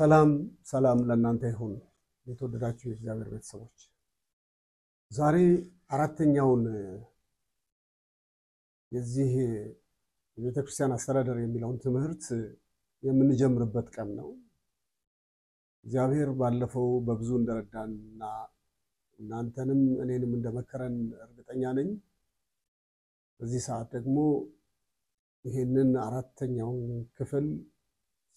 ሰላም ሰላም ለእናንተ ይሁን የተወደዳችሁ የእግዚአብሔር ቤተሰቦች። ዛሬ አራተኛውን የዚህ የቤተክርስቲያን አስተዳደር የሚለውን ትምህርት የምንጀምርበት ቀን ነው። እግዚአብሔር ባለፈው በብዙ እንደረዳንና እናንተንም እኔንም እንደመከረን እርግጠኛ ነኝ። በዚህ ሰዓት ደግሞ ይሄንን አራተኛውን ክፍል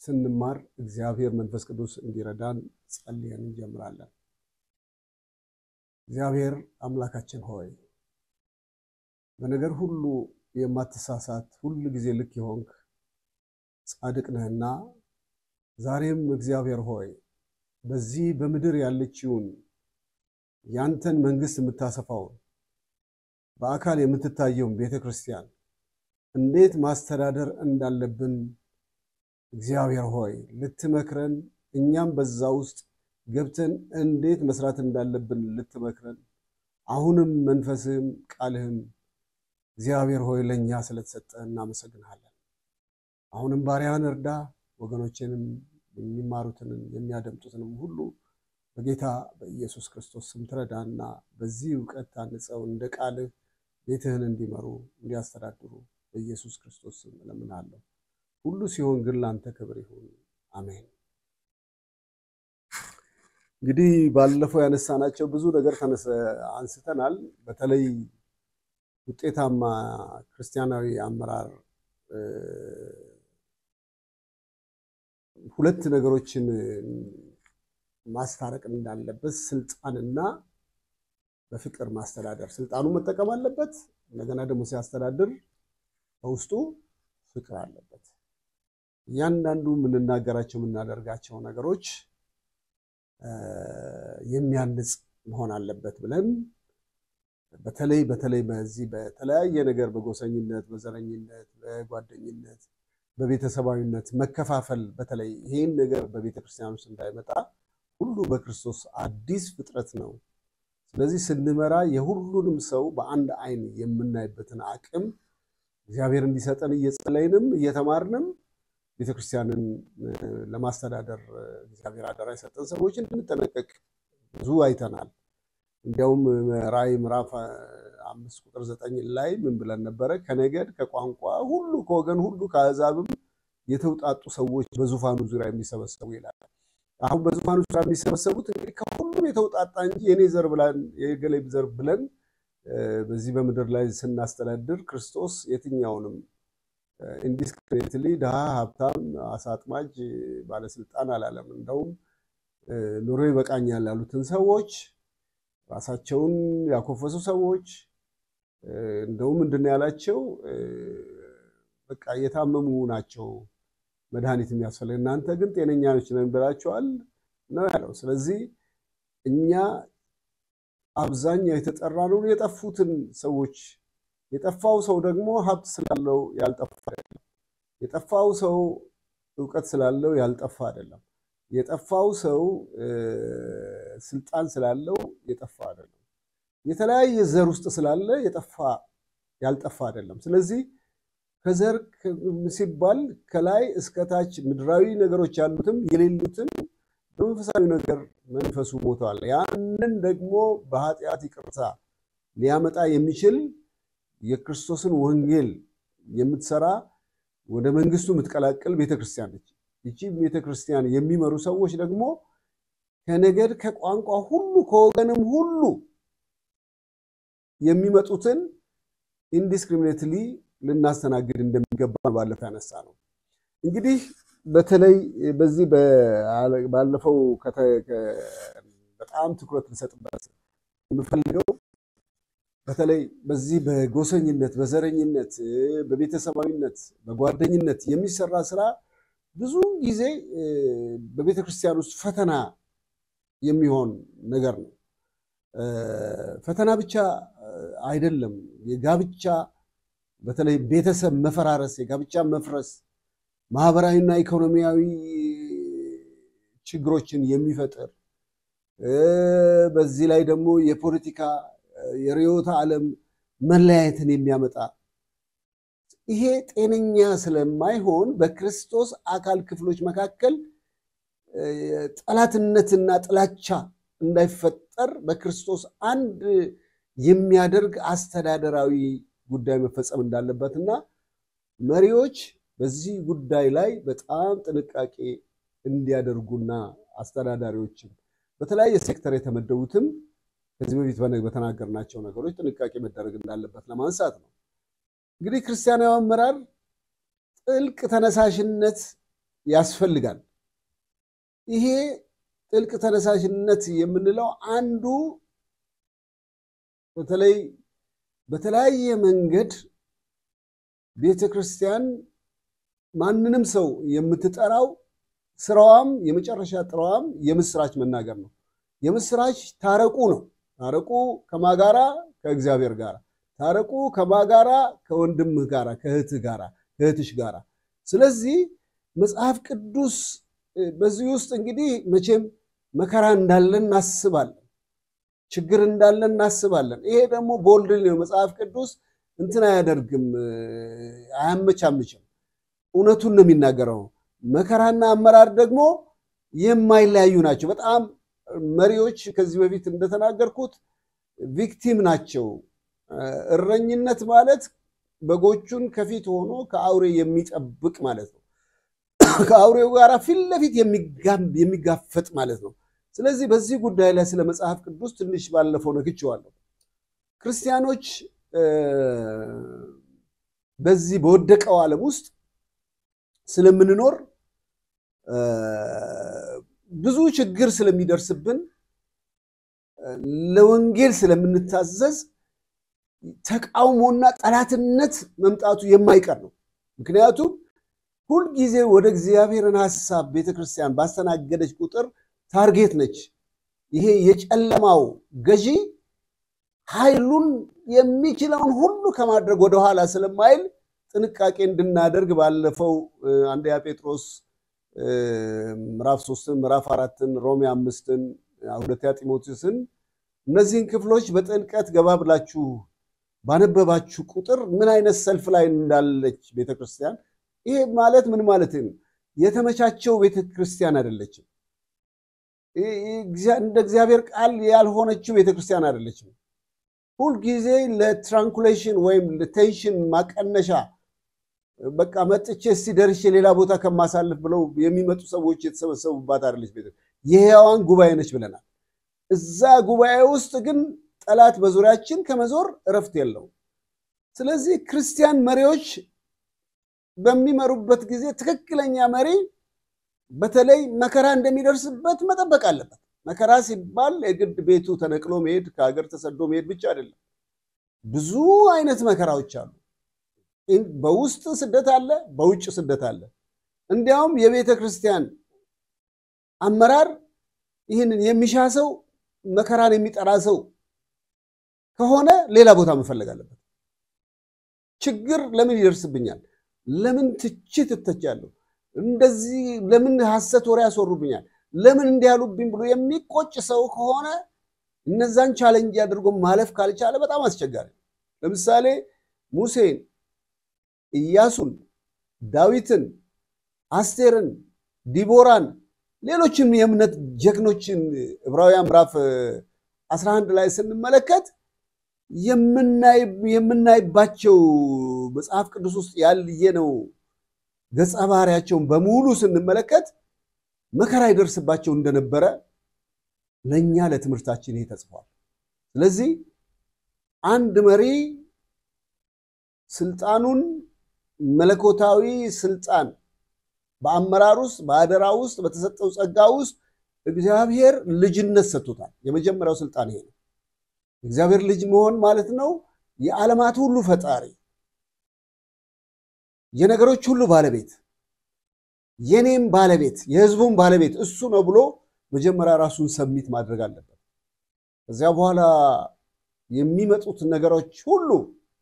ስንማር እግዚአብሔር መንፈስ ቅዱስ እንዲረዳን ጸልየን እንጀምራለን። እግዚአብሔር አምላካችን ሆይ በነገር ሁሉ የማትሳሳት ሁሉ ጊዜ ልክ ይሆንክ ጻድቅ ነህና ዛሬም እግዚአብሔር ሆይ በዚህ በምድር ያለችውን ያንተን መንግስት የምታሰፋው በአካል የምትታየው ቤተክርስቲያን እንዴት ማስተዳደር እንዳለብን እግዚአብሔር ሆይ ልትመክረን እኛም በዛ ውስጥ ገብተን እንዴት መስራት እንዳለብን ልትመክረን አሁንም መንፈስህም ቃልህም እግዚአብሔር ሆይ ለኛ ስለተሰጠን እናመሰግናለን። አሁንም ባሪያን እርዳ፣ ወገኖችንም የሚማሩትን የሚያደምጡትንም ሁሉ በጌታ በኢየሱስ ክርስቶስ ስም ትረዳና በዚህ ዕውቀት ታንጸው እንደ ቃልህ ቤትህን እንዲመሩ እንዲያስተዳድሩ በኢየሱስ ክርስቶስ ስም እለምናለሁ። ሁሉ ሲሆን ግን ላንተ ክብር ይሁን፣ አሜን። እንግዲህ ባለፈው ያነሳናቸው ብዙ ነገር አንስተናል። በተለይ ውጤታማ ክርስቲያናዊ አመራር ሁለት ነገሮችን ማስታረቅ እንዳለበት ስልጣንና በፍቅር ማስተዳደር። ስልጣኑ መጠቀም አለበት፣ እንደገና ደግሞ ሲያስተዳድር በውስጡ ፍቅር አለበት። ያንዳንዱ ምንናገራቸው ምናደርጋቸው ነገሮች የሚያንጽ መሆን አለበት ብለን በተለይ በዚህ በተለያየ ነገር በጎሰኝነት፣ በዘረኝነት፣ በጓደኝነት፣ በቤተሰባዊነት መከፋፈል በተለይ ይሄን ነገር በቤተክርስቲያን ውስጥ እንዳይመጣ ሁሉ በክርስቶስ አዲስ ፍጥረት ነው። ስለዚህ ስንመራ የሁሉንም ሰው በአንድ አይን የምናይበትን አቅም እግዚአብሔር እንዲሰጠን እየጸለይንም እየተማርንም ቤተክርስቲያንን ለማስተዳደር እግዚአብሔር አደራ የሰጠን ሰዎች እንድንጠነቀቅ ብዙ አይተናል። እንዲያውም ራዕይ ምዕራፍ 5:9 ላይ ምን ብለን ነበረ? ከነገድ ከቋንቋ ሁሉ ከወገን ሁሉ ከአሕዛብም የተውጣጡ ሰዎች በዙፋኑ ዙሪያ የሚሰበሰቡ ይላል። አሁን በዙፋኑ ዙሪያ የሚሰበሰቡት እንግዲህ ከሁሉም የተውጣጣ እንጂ የኔ ዘር ብለን የገሌ ዘር ብለን በዚህ በምድር ላይ ስናስተዳድር ክርስቶስ የትኛውንም ኢንዲስክሪትሊ ድሃ፣ ሀብታም፣ አሳጥማጅ፣ ባለስልጣን አላለም። እንደውም ኑሮ ይበቃኛል ያሉትን ሰዎች፣ ራሳቸውን ያኮፈሱ ሰዎች እንደውም ምንድነው ያላቸው? በቃ የታመሙ ናቸው መድኃኒት የሚያስፈልግ፣ እናንተ ግን ጤነኛ ነን ብላችኋል ነው ያለው። ስለዚህ እኛ አብዛኛው የተጠራነው የጠፉትን ሰዎች፣ የጠፋው ሰው ደግሞ ሀብት ስላለው ያልጠፋ አይደለም። የጠፋው ሰው ዕውቀት ስላለው ያልጠፋ አይደለም። የጠፋው ሰው ስልጣን ስላለው የጠፋ አይደለም። የተለያየ ዘር ውስጥ ስላለ ያልጠፋ አይደለም። ስለዚህ ከዘር ሲባል ከላይ እስከ ታች ምድራዊ ነገሮች ያሉትም የሌሉትም በመንፈሳዊ ነገር መንፈሱ ሞቷል። ያንን ደግሞ በኃጢአት ይቅርታ ሊያመጣ የሚችል የክርስቶስን ወንጌል የምትሰራ ወደ መንግስቱ የምትቀላቀል ቤተክርስቲያን ነች። እቺ ቤተክርስቲያን የሚመሩ ሰዎች ደግሞ ከነገድ ከቋንቋ ሁሉ ከወገንም ሁሉ የሚመጡትን ኢንዲስክሪሚኔትሊ ልናስተናግድ እንደሚገባ ባለፈው ያነሳ ነው። እንግዲህ በተለይ በዚህ ባለፈው በጣም ትኩረት ልሰጥበት የምፈልገው በተለይ በዚህ በጎሰኝነት፣ በዘረኝነት፣ በቤተሰባዊነት፣ በጓደኝነት የሚሰራ ስራ ብዙ ጊዜ በቤተክርስቲያን ውስጥ ፈተና የሚሆን ነገር ነው። ፈተና ብቻ አይደለም፣ የጋብቻ በተለይ ቤተሰብ መፈራረስ፣ የጋብቻ መፍረስ ማህበራዊና ኢኮኖሚያዊ ችግሮችን የሚፈጥር በዚህ ላይ ደግሞ የፖለቲካ የርዕዮተ ዓለም መለያየትን የሚያመጣ ይሄ ጤነኛ ስለማይሆን በክርስቶስ አካል ክፍሎች መካከል ጠላትነትና ጥላቻ እንዳይፈጠር በክርስቶስ አንድ የሚያደርግ አስተዳደራዊ ጉዳይ መፈጸም እንዳለበትና መሪዎች በዚህ ጉዳይ ላይ በጣም ጥንቃቄ እንዲያደርጉና አስተዳዳሪዎችም በተለያየ ሴክተር የተመደቡትም ከዚህ በፊት በተናገርናቸው ነገሮች ጥንቃቄ መደረግ እንዳለበት ለማንሳት ነው። እንግዲህ ክርስቲያናዊ አመራር ጥልቅ ተነሳሽነት ያስፈልጋል። ይሄ ጥልቅ ተነሳሽነት የምንለው አንዱ በተለያየ መንገድ ቤተክርስቲያን ማንንም ሰው የምትጠራው ስራዋም የመጨረሻ ጥራዋም የምስራች መናገር ነው። የምስራች ታረቁ ነው። ታረቁ ከማጋራ ከእግዚአብሔር ጋር፣ ታረቁ ከማጋራ ከወንድምህ ጋር፣ ከእህትህ ጋር፣ ከእህትሽ ጋር። ስለዚህ መጽሐፍ ቅዱስ በዚህ ውስጥ እንግዲህ መቼም መከራ እንዳለን እናስባለን፣ ችግር እንዳለን እናስባለን። ይሄ ደግሞ ቦልድ ነው። መጽሐፍ ቅዱስ እንትን አያደርግም፣ አያመቻምችም፣ እውነቱን ነው የሚናገረው። መከራና አመራር ደግሞ የማይለያዩ ናቸው። በጣም መሪዎች ከዚህ በፊት እንደተናገርኩት ቪክቲም ናቸው። እረኝነት ማለት በጎቹን ከፊት ሆኖ ከአውሬ የሚጠብቅ ማለት ነው። ከአውሬው ጋር ፊት ለፊት የሚጋፈጥ ማለት ነው። ስለዚህ በዚህ ጉዳይ ላይ ስለ መጽሐፍ ቅዱስ ትንሽ ባለፈው ነግቼዋለሁ። ክርስቲያኖች በዚህ በወደቀው ዓለም ውስጥ ስለምንኖር ብዙ ችግር ስለሚደርስብን ለወንጌል ስለምንታዘዝ ተቃውሞና ጠላትነት መምጣቱ የማይቀር ነው። ምክንያቱም ሁሉ ጊዜ ወደ እግዚአብሔርን ሐሳብ ቤተክርስቲያን ባስተናገደች ቁጥር ታርጌት ነች። ይሄ የጨለማው ገዢ ኃይሉን የሚችለውን ሁሉ ከማድረግ ወደ ኋላ ስለማይል ጥንቃቄ እንድናደርግ ባለፈው አንደኛ ጴጥሮስ ምዕራፍ 3 ምዕራፍ 4 ሮሜ 5 ሁለተኛ ጢሞቴዎስን እነዚህን ክፍሎች በጥልቀት ገባ ብላችሁ ባነበባችሁ ቁጥር ምን አይነት ሰልፍ ላይ እንዳለች ቤተክርስቲያን፣ ይሄ ማለት ምን ማለት ነው? የተመቻቸው ቤተክርስቲያን አይደለችም። እንደ እግዚአብሔር ቃል ያልሆነችው ቤተክርስቲያን አይደለችም። ሁሉ ጊዜ ለትራንኩሌሽን ወይም ለቴንሽን ማቀነሻ በቃ መጥቼ ሲደርሽ ሌላ ቦታ ከማሳልፍ ብለው የሚመጡ ሰዎች የተሰበሰቡባት አይደለች ቤተ የሕያዋን ጉባኤ ነች ብለናል። እዛ ጉባኤ ውስጥ ግን ጠላት በዙሪያችን ከመዞር እረፍት የለውም። ስለዚህ ክርስቲያን መሪዎች በሚመሩበት ጊዜ ትክክለኛ መሪ በተለይ መከራ እንደሚደርስበት መጠበቅ አለበት። መከራ ሲባል የግድ ቤቱ ተነቅሎ መሄድ ከሀገር ተሰዶ መሄድ ብቻ አይደለም። ብዙ አይነት መከራዎች አሉ። በውስጥ ስደት አለ፣ በውጭ ስደት አለ። እንዲያውም የቤተ ክርስቲያን አመራር ይህንን የሚሻ ሰው መከራን የሚጠራ ሰው ከሆነ ሌላ ቦታ መፈለግ አለበት። ችግር ለምን ይደርስብኛል? ለምን ትችት እተቻለሁ? እንደዚህ ለምን ሐሰት ወሬ ያስወሩብኛል? ለምን እንዲያሉብኝ ብሎ የሚቆጭ ሰው ከሆነ እነዛን ቻሌንጅ አድርጎ ማለፍ ካልቻለ በጣም አስቸጋሪ። ለምሳሌ ሙሴን፣ ኢያሱን፣ ዳዊትን፣ አስቴርን፣ ዲቦራን ሌሎችም የእምነት ጀግኖችን ዕብራውያን ምዕራፍ 11 ላይ ስንመለከት የምናይባቸው መጽሐፍ ቅዱስ ውስጥ ያልየነው ገጸ ባህሪያቸውን በሙሉ ስንመለከት መከራ ይደርስባቸው እንደነበረ ለኛ ለትምህርታችን ይሄ ተጽፏል። ስለዚህ አንድ መሪ ስልጣኑን መለኮታዊ ስልጣን በአመራር ውስጥ በአደራ ውስጥ በተሰጠው ጸጋ ውስጥ እግዚአብሔር ልጅነት ሰጥቶታል። የመጀመሪያው ስልጣን ይሄ ነው። እግዚአብሔር ልጅ መሆን ማለት ነው የዓለማት ሁሉ ፈጣሪ፣ የነገሮች ሁሉ ባለቤት፣ የኔም ባለቤት፣ የሕዝቡም ባለቤት እሱ ነው ብሎ መጀመሪያ ራሱን ሰብሚት ማድረግ አለበት። ከዚያ በኋላ የሚመጡት ነገሮች ሁሉ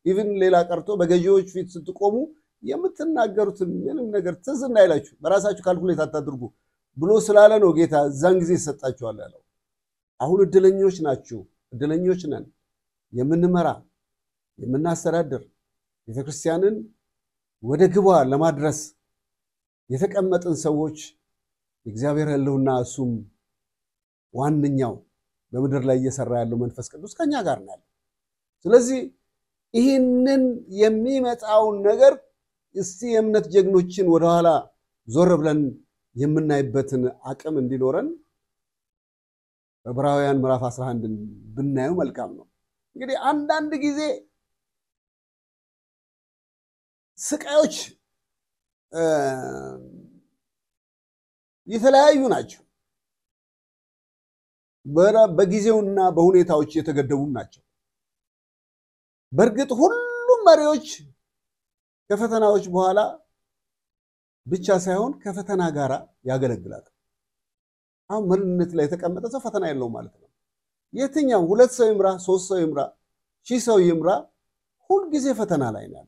ኢቭን ሌላ ቀርቶ በገዢዎች ፊት ስትቆሙ የምትናገሩት ምንም ነገር ትዝ እንዳይላችሁ በራሳችሁ ካልኩሌት አታድርጉ ብሎ ስላለ ነው ጌታ እዛን ጊዜ ይሰጣችኋል ያለው። አሁን እድለኞች ናችሁ፣ እድለኞች ነን። የምንመራ የምናስተዳድር ቤተክርስቲያንን ወደ ግቧ ለማድረስ የተቀመጥን ሰዎች እግዚአብሔር ህልውና እሱም ዋንኛው በመድር ላይ እየሰራ ያለው መንፈስ ቅዱስ ከኛ ጋር ነው። ስለዚህ ይህንን የሚመጣው ነገር እስቲ የእምነት ጀግኖችን ወደ ኋላ ዞር ብለን የምናይበትን አቅም እንዲኖረን ዕብራውያን ምዕራፍ 11 ብናየው መልካም ነው። እንግዲህ አንዳንድ ጊዜ ስቃዮች የተለያዩ ናቸው። በጊዜውና በሁኔታዎች የተገደቡ ናቸው። በእርግጥ ሁሉም መሪዎች ከፈተናዎች በኋላ ብቻ ሳይሆን ከፈተና ጋራ ያገለግላሉ። አሁን መሪነት ላይ የተቀመጠ ሰው ፈተና የለው ማለት ነው። የትኛው 2 ሰው ይምራ 3 ሰው ይምራ 1000 ሰው ይምራ ሁሉ ጊዜ ፈተና ላይ ነው።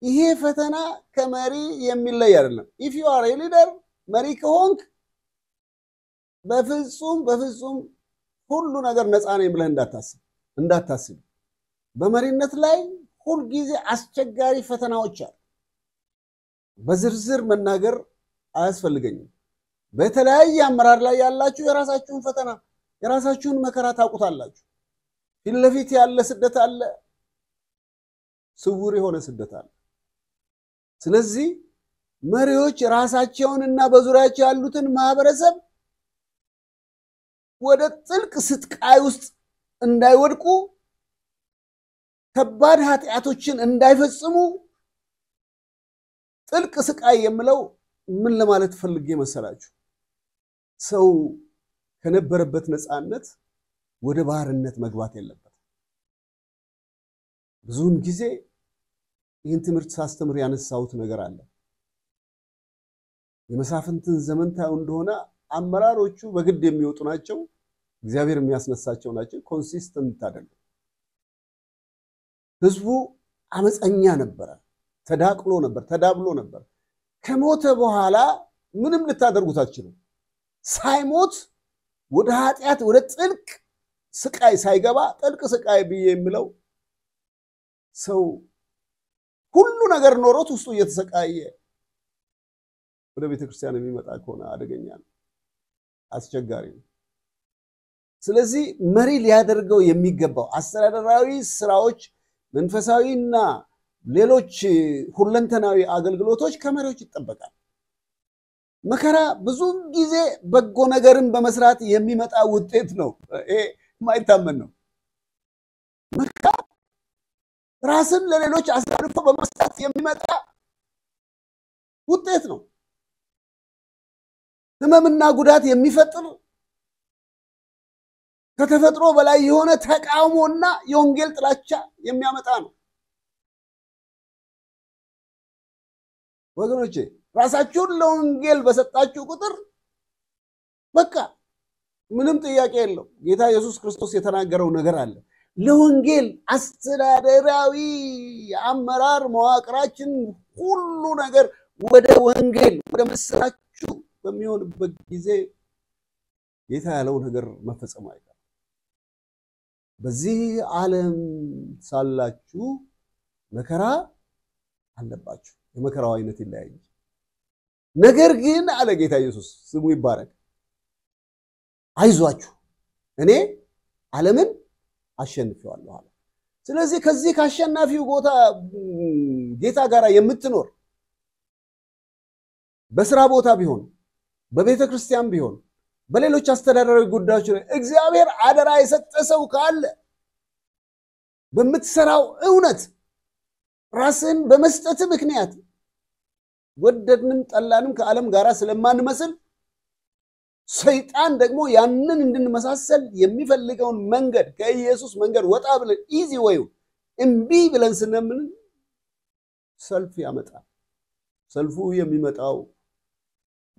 ይሄ ፈተና ከመሪ የሚለይ አይደለም። if you are a leader መሪ ከሆንክ በፍጹም ሁሉ ነገር ነፃ ነኝ ብለህ እንዳታስብ። በመሪነት ላይ ሁሉ ጊዜ አስቸጋሪ ፈተናዎች አሉ። በዝርዝር መናገር አያስፈልገኝም። በተለያየ አመራር ላይ ያላችሁ የራሳችሁን ፈተና የራሳችሁን መከራ ታውቁታላችሁ። ፊት ለፊት ያለ ስደት አለ፣ ስውር የሆነ ስደት አለ። ስለዚህ መሪዎች ራሳቸውንና በዙሪያቸው ያሉትን ማህበረሰብ ወደ ጥልቅ ስቃይ ውስጥ እንዳይወድቁ ከባድ ኃጢአቶችን እንዳይፈጽሙ ጥልቅ ስቃይ የምለው ምን ለማለት ፈልጌ መሰላችሁ? ሰው ከነበረበት ነፃነት ወደ ባርነት መግባት የለበት። ብዙውን ጊዜ ይህን ትምህርት ሳስተምር ያነሳሁት ነገር አለ። የመሳፍንትን ዘመን ታዩ እንደሆነ አመራሮቹ በግድ የሚወጡ ናቸው፣ እግዚአብሔር የሚያስነሳቸው ናቸው። ኮንሲስተንት አይደለም። ህዝቡ አመፀኛ ነበር፣ ተዳብሎ ነበር። ከሞተ በኋላ ምንም ልታደርጉት አትችሉም። ሳይሞት ወደ ኃጢአት ወደ ጥልቅ ስቃይ ሳይገባ ጥልቅ ስቃይ ብዬ የምለው ሰው ሁሉ ነገር ኖሮት ውስጡ እየተሰቃየ ወደ ቤተክርስቲያን የሚመጣ ከሆነ አደገኛ ነው፣ አስቸጋሪ ነው። ስለዚህ መሪ ሊያደርገው የሚገባው አስተዳደራዊ ስራዎች፣ መንፈሳዊና ሌሎች ሁለንተናዊ አገልግሎቶች ከመሪዎች ይጠበቃል። መከራ ብዙ ጊዜ በጎ ነገርን በመስራት የሚመጣ ውጤት ነው። ይሄ ማይታመን ነው። መከራ ራስን ለሌሎች አሳልፎ በመስጠት የሚመጣ ውጤት ነው። ህመምና ጉዳት የሚፈጥር ከተፈጥሮ በላይ የሆነ ተቃውሞና የወንጌል ጥላቻ የሚያመጣ ነው። ወገኖቼ ራሳችሁን ለወንጌል በሰጣችሁ ቁጥር በቃ ምንም ጥያቄ የለው። ጌታ ኢየሱስ ክርስቶስ የተናገረው ነገር አለ። ለወንጌል አስተዳደራዊ አመራር መዋቅራችን ሁሉ ነገር ወደ ወንጌል ወደ መስራቹ በሚሆንበት ጊዜ ጌታ ያለው ነገር መፈጸም አይቀርም። በዚህ ዓለም ሳላችሁ መከራ አለባችሁ። የመከራው አይነት ይለያያል። ነገር ግን አለ ጌታ ኢየሱስ ስሙ ይባረክ፣ አይዟችሁ እኔ ዓለምን አሸንፈዋለሁ አለ። ስለዚህ ከዚህ ካሸናፊው ጌታ ጋር የምትኖር በስራ ቦታ ቢሆን በቤተ ክርስቲያን ቢሆን በሌሎች አስተዳደራዊ ጉዳዮች ላይ እግዚአብሔር አደራ የሰጠሰው ካለ በምትሰራው እውነት ራስን በመስጠት ምክንያት ወደድንም ጠላንም ከዓለም ጋራ ስለማንመስል ሰይጣን ደግሞ ያንን እንድንመሳሰል የሚፈልገውን መንገድ ከኢየሱስ መንገድ ወጣ ብለን ኢዚ ወይ እምቢ ብለን ስንምን ሰልፍ ያመጣል። ሰልፉ የሚመጣው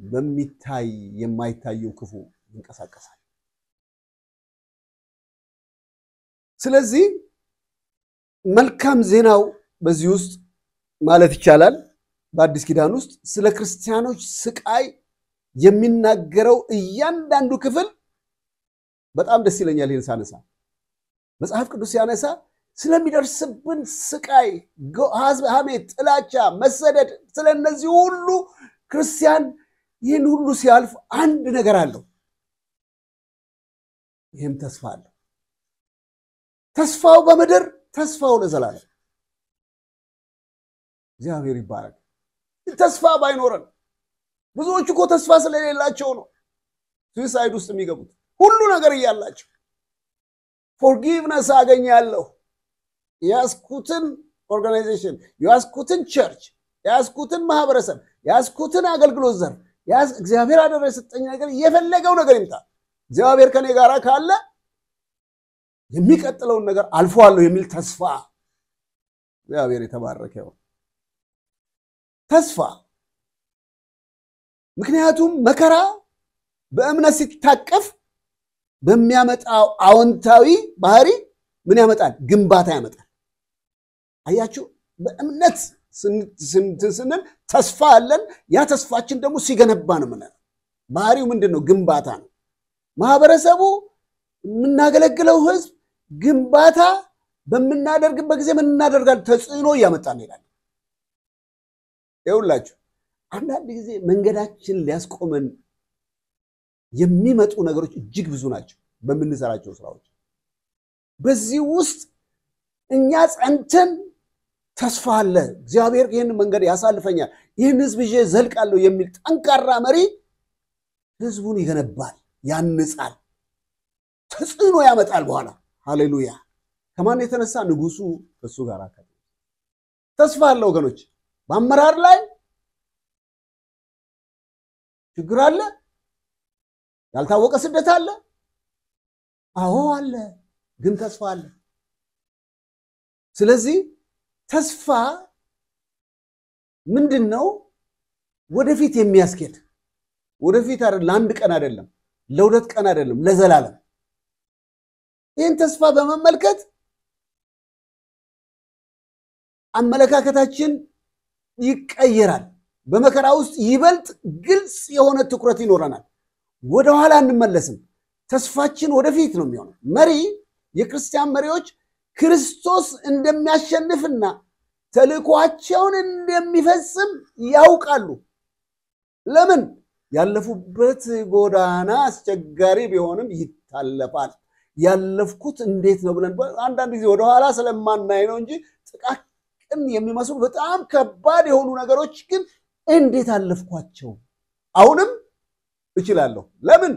በሚታይ የማይታየው ክፉ ይንቀሳቀሳል። ስለዚህ መልካም ዜናው በዚህ ውስጥ ማለት ይቻላል በአዲስ ኪዳን ውስጥ ስለ ክርስቲያኖች ስቃይ የሚናገረው እያንዳንዱ ክፍል በጣም ደስ ይለኛል። ይሄን ሳነሳ መጽሐፍ ቅዱስ ያነሳ ስለሚደርስብን ስቃይ፣ ሐሜት፣ ጥላቻ፣ መሰደድ ስለነዚህ ሁሉ ክርስቲያን ይህን ሁሉ ሲያልፍ አንድ ነገር አለው። ይህም ተስፋ አለው። ተስፋው በምድር ተስፋው ለዘላለም። እግዚአብሔር ይባረክ። ተስፋ ባይኖረን ብዙዎች እኮ ተስፋ ስለሌላቸው ነው ሱሳይድ ውስጥ የሚገቡት። ሁሉ ነገር እያላቸው ፎርጊቭነስ አገኛለሁ ያስኩትን ኦርጋናይዜሽን ያስኩትን ቸርች ያስኩትን ማህበረሰብ ያስኩትን አገልግሎት ዘርፍ እግዚአብሔር አደረ የሰጠኝ ነገር የፈለገው ነገር ይምጣ እግዚአብሔር ከኔ ጋር ካለ የሚቀጥለውን ነገር አልፈዋለሁ የሚል ተስፋ እግዚአብሔር የተባረከ ይሁን። ተስፋ ምክንያቱም መከራ በእምነት ሲታቀፍ በሚያመጣው አዎንታዊ ባህሪ ምን ያመጣል? ግንባታ ያመጣል። አያችሁ በእምነት ስንል ተስፋ አለን። ያ ተስፋችን ደግሞ ሲገነባ ነው ማለት ባህሪው ምንድነው? ግንባታ ነው። ማህበረሰቡ የምናገለግለው ህዝብ ግንባታ በመናደርግበት ጊዜ ምን እናደርጋለን? ተጽዕኖ ያመጣል ይላል። ይኸውላችሁ አንዳንድ ጊዜ መንገዳችን ሊያስቆመን የሚመጡ ነገሮች እጅግ ብዙ ናቸው በመንሰራቸው ስራዎች። በዚህ ውስጥ እኛ ጸንተን ተስፋ አለ እግዚአብሔር ይህን መንገድ ያሳልፈኛል ይህን ህዝብ ይዤ ዘልቃለሁ የሚል ጠንካራ መሪ ህዝቡን ይገነባል፣ ያንጻል፣ ተጽዕኖ ያመጣል በኋላ። ሃሌሉያ። ከማን የተነሳ? ንጉሱ ከሱ ጋር አካል ተስፋ አለ ወገኖች። በአመራር ላይ ችግር አለ፣ ያልታወቀ ስደት አለ። አዎ አለ፣ ግን ተስፋ አለ። ስለዚህ ተስፋ ምንድነው? ወደፊት የሚያስኬድ ወደፊት አይደለም፣ ለአንድ ቀን አይደለም፣ ለሁለት ቀን አይደለም፣ ለዘላለም። ይህን ተስፋ በመመልከት አመለካከታችን ይቀየራል። በመከራ ውስጥ ይበልጥ ግልጽ የሆነ ትኩረት ይኖረናል። ወደ ኋላ እንመለስም። ተስፋችን ወደፊት ነው የሚሆነው። መሪ የክርስቲያን መሪዎች ክርስቶስ እንደሚያሸንፍና ተልእኮአቸውን እንደሚፈጽም ያውቃሉ። ለምን? ያለፉበት ጎዳና አስቸጋሪ ቢሆንም ይታለፋል። ያለፍኩት እንዴት ነው ብለን አንዳንድ ጊዜ ወደ ኋላ ስለማናይ ነው እንጂ ጥቃቅን የሚመስሉ በጣም ከባድ የሆኑ ነገሮች ግን እንዴት አለፍኳቸው? አሁንም እችላለሁ። ለምን?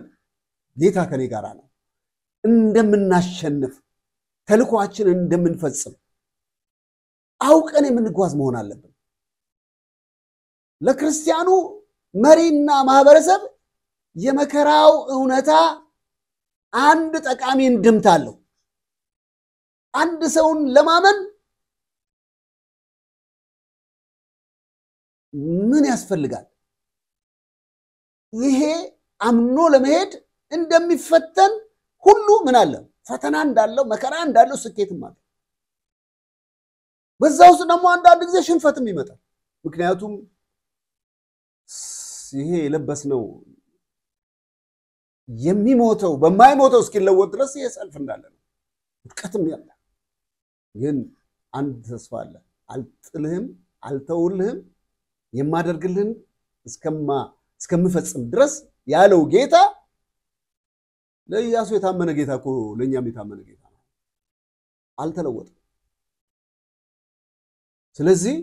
ጌታ ከኔ ጋር ነው። እንደምናሸንፍ ተልእኮአችንን እንደምንፈጽም አውቀን የምንጓዝ መሆን አለብን። ለክርስቲያኑ መሪና ማህበረሰብ የመከራው እውነታ አንድ ጠቃሚ እንድምታ አለው። አንድ ሰውን ለማመን ምን ያስፈልጋል? ይሄ አምኖ ለመሄድ እንደሚፈተን ሁሉ ምን አለ? ፈተና እንዳለው፣ መከራ እንዳለው፣ ስኬትም አለ። በዛው ውስጥ ደግሞ አንዳንድ ጊዜ ሽንፈትም ይመጣል። ምክንያቱም ይሄ የለበስነው የሚሞተው በማይሞተው እስኪለወጥ ድረስ የሰልፍ እንዳለ ነው። ውድቀትም ያለ ግን አንድ ተስፋ አለ። አልጥልህም፣ አልተውልህም፣ የማደርግልህን እስከምፈጽም ድረስ ያለው ጌታ ለኢያሱ የታመነ ጌታ እኮ ለኛም የታመነ ጌታ ነው። አልተለወጠም። ስለዚህ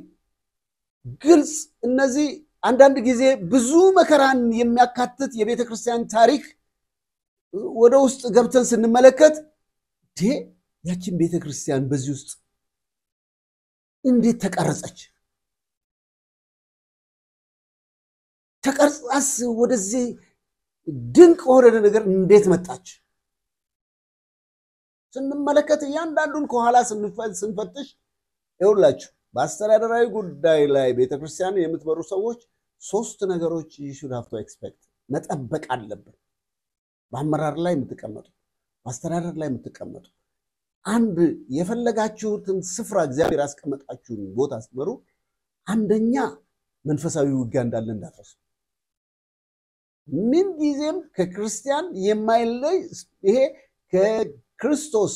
ግልጽ እነዚህ አንዳንድ ጊዜ ብዙ መከራን የሚያካትት የቤተክርስቲያን ታሪክ ወደ ውስጥ ገብተን ስንመለከት ያቺን ቤተክርስቲያን በዚህ ውስጥ እንዴት ተቀረጸች? ተቀርጻስ ወደዚህ ድንቅ ወደ ነገር እንዴት መጣች? ስንመለከት እያንዳንዱን ከኋላ ስንፈትሽ ይኸውላችሁ በአስተዳደራዊ ጉዳይ ላይ ቤተክርስቲያን የምትመሩ ሰዎች ሶስት ነገሮች you have to expect መጠበቅ አለብን። በአመራር ላይ የምትቀመጡ፣ በአስተዳደር ላይ የምትቀመጡ አንድ የፈለጋችሁትን ስፍራ እግዚአብሔር ያስቀመጣችሁን ቦታ ስትመሩ አንደኛ መንፈሳዊ ውጊያ እንዳለ እንዳትረሱ። ምን ጊዜም ከክርስቲያን የማይለይ ይሄ ከክርስቶስ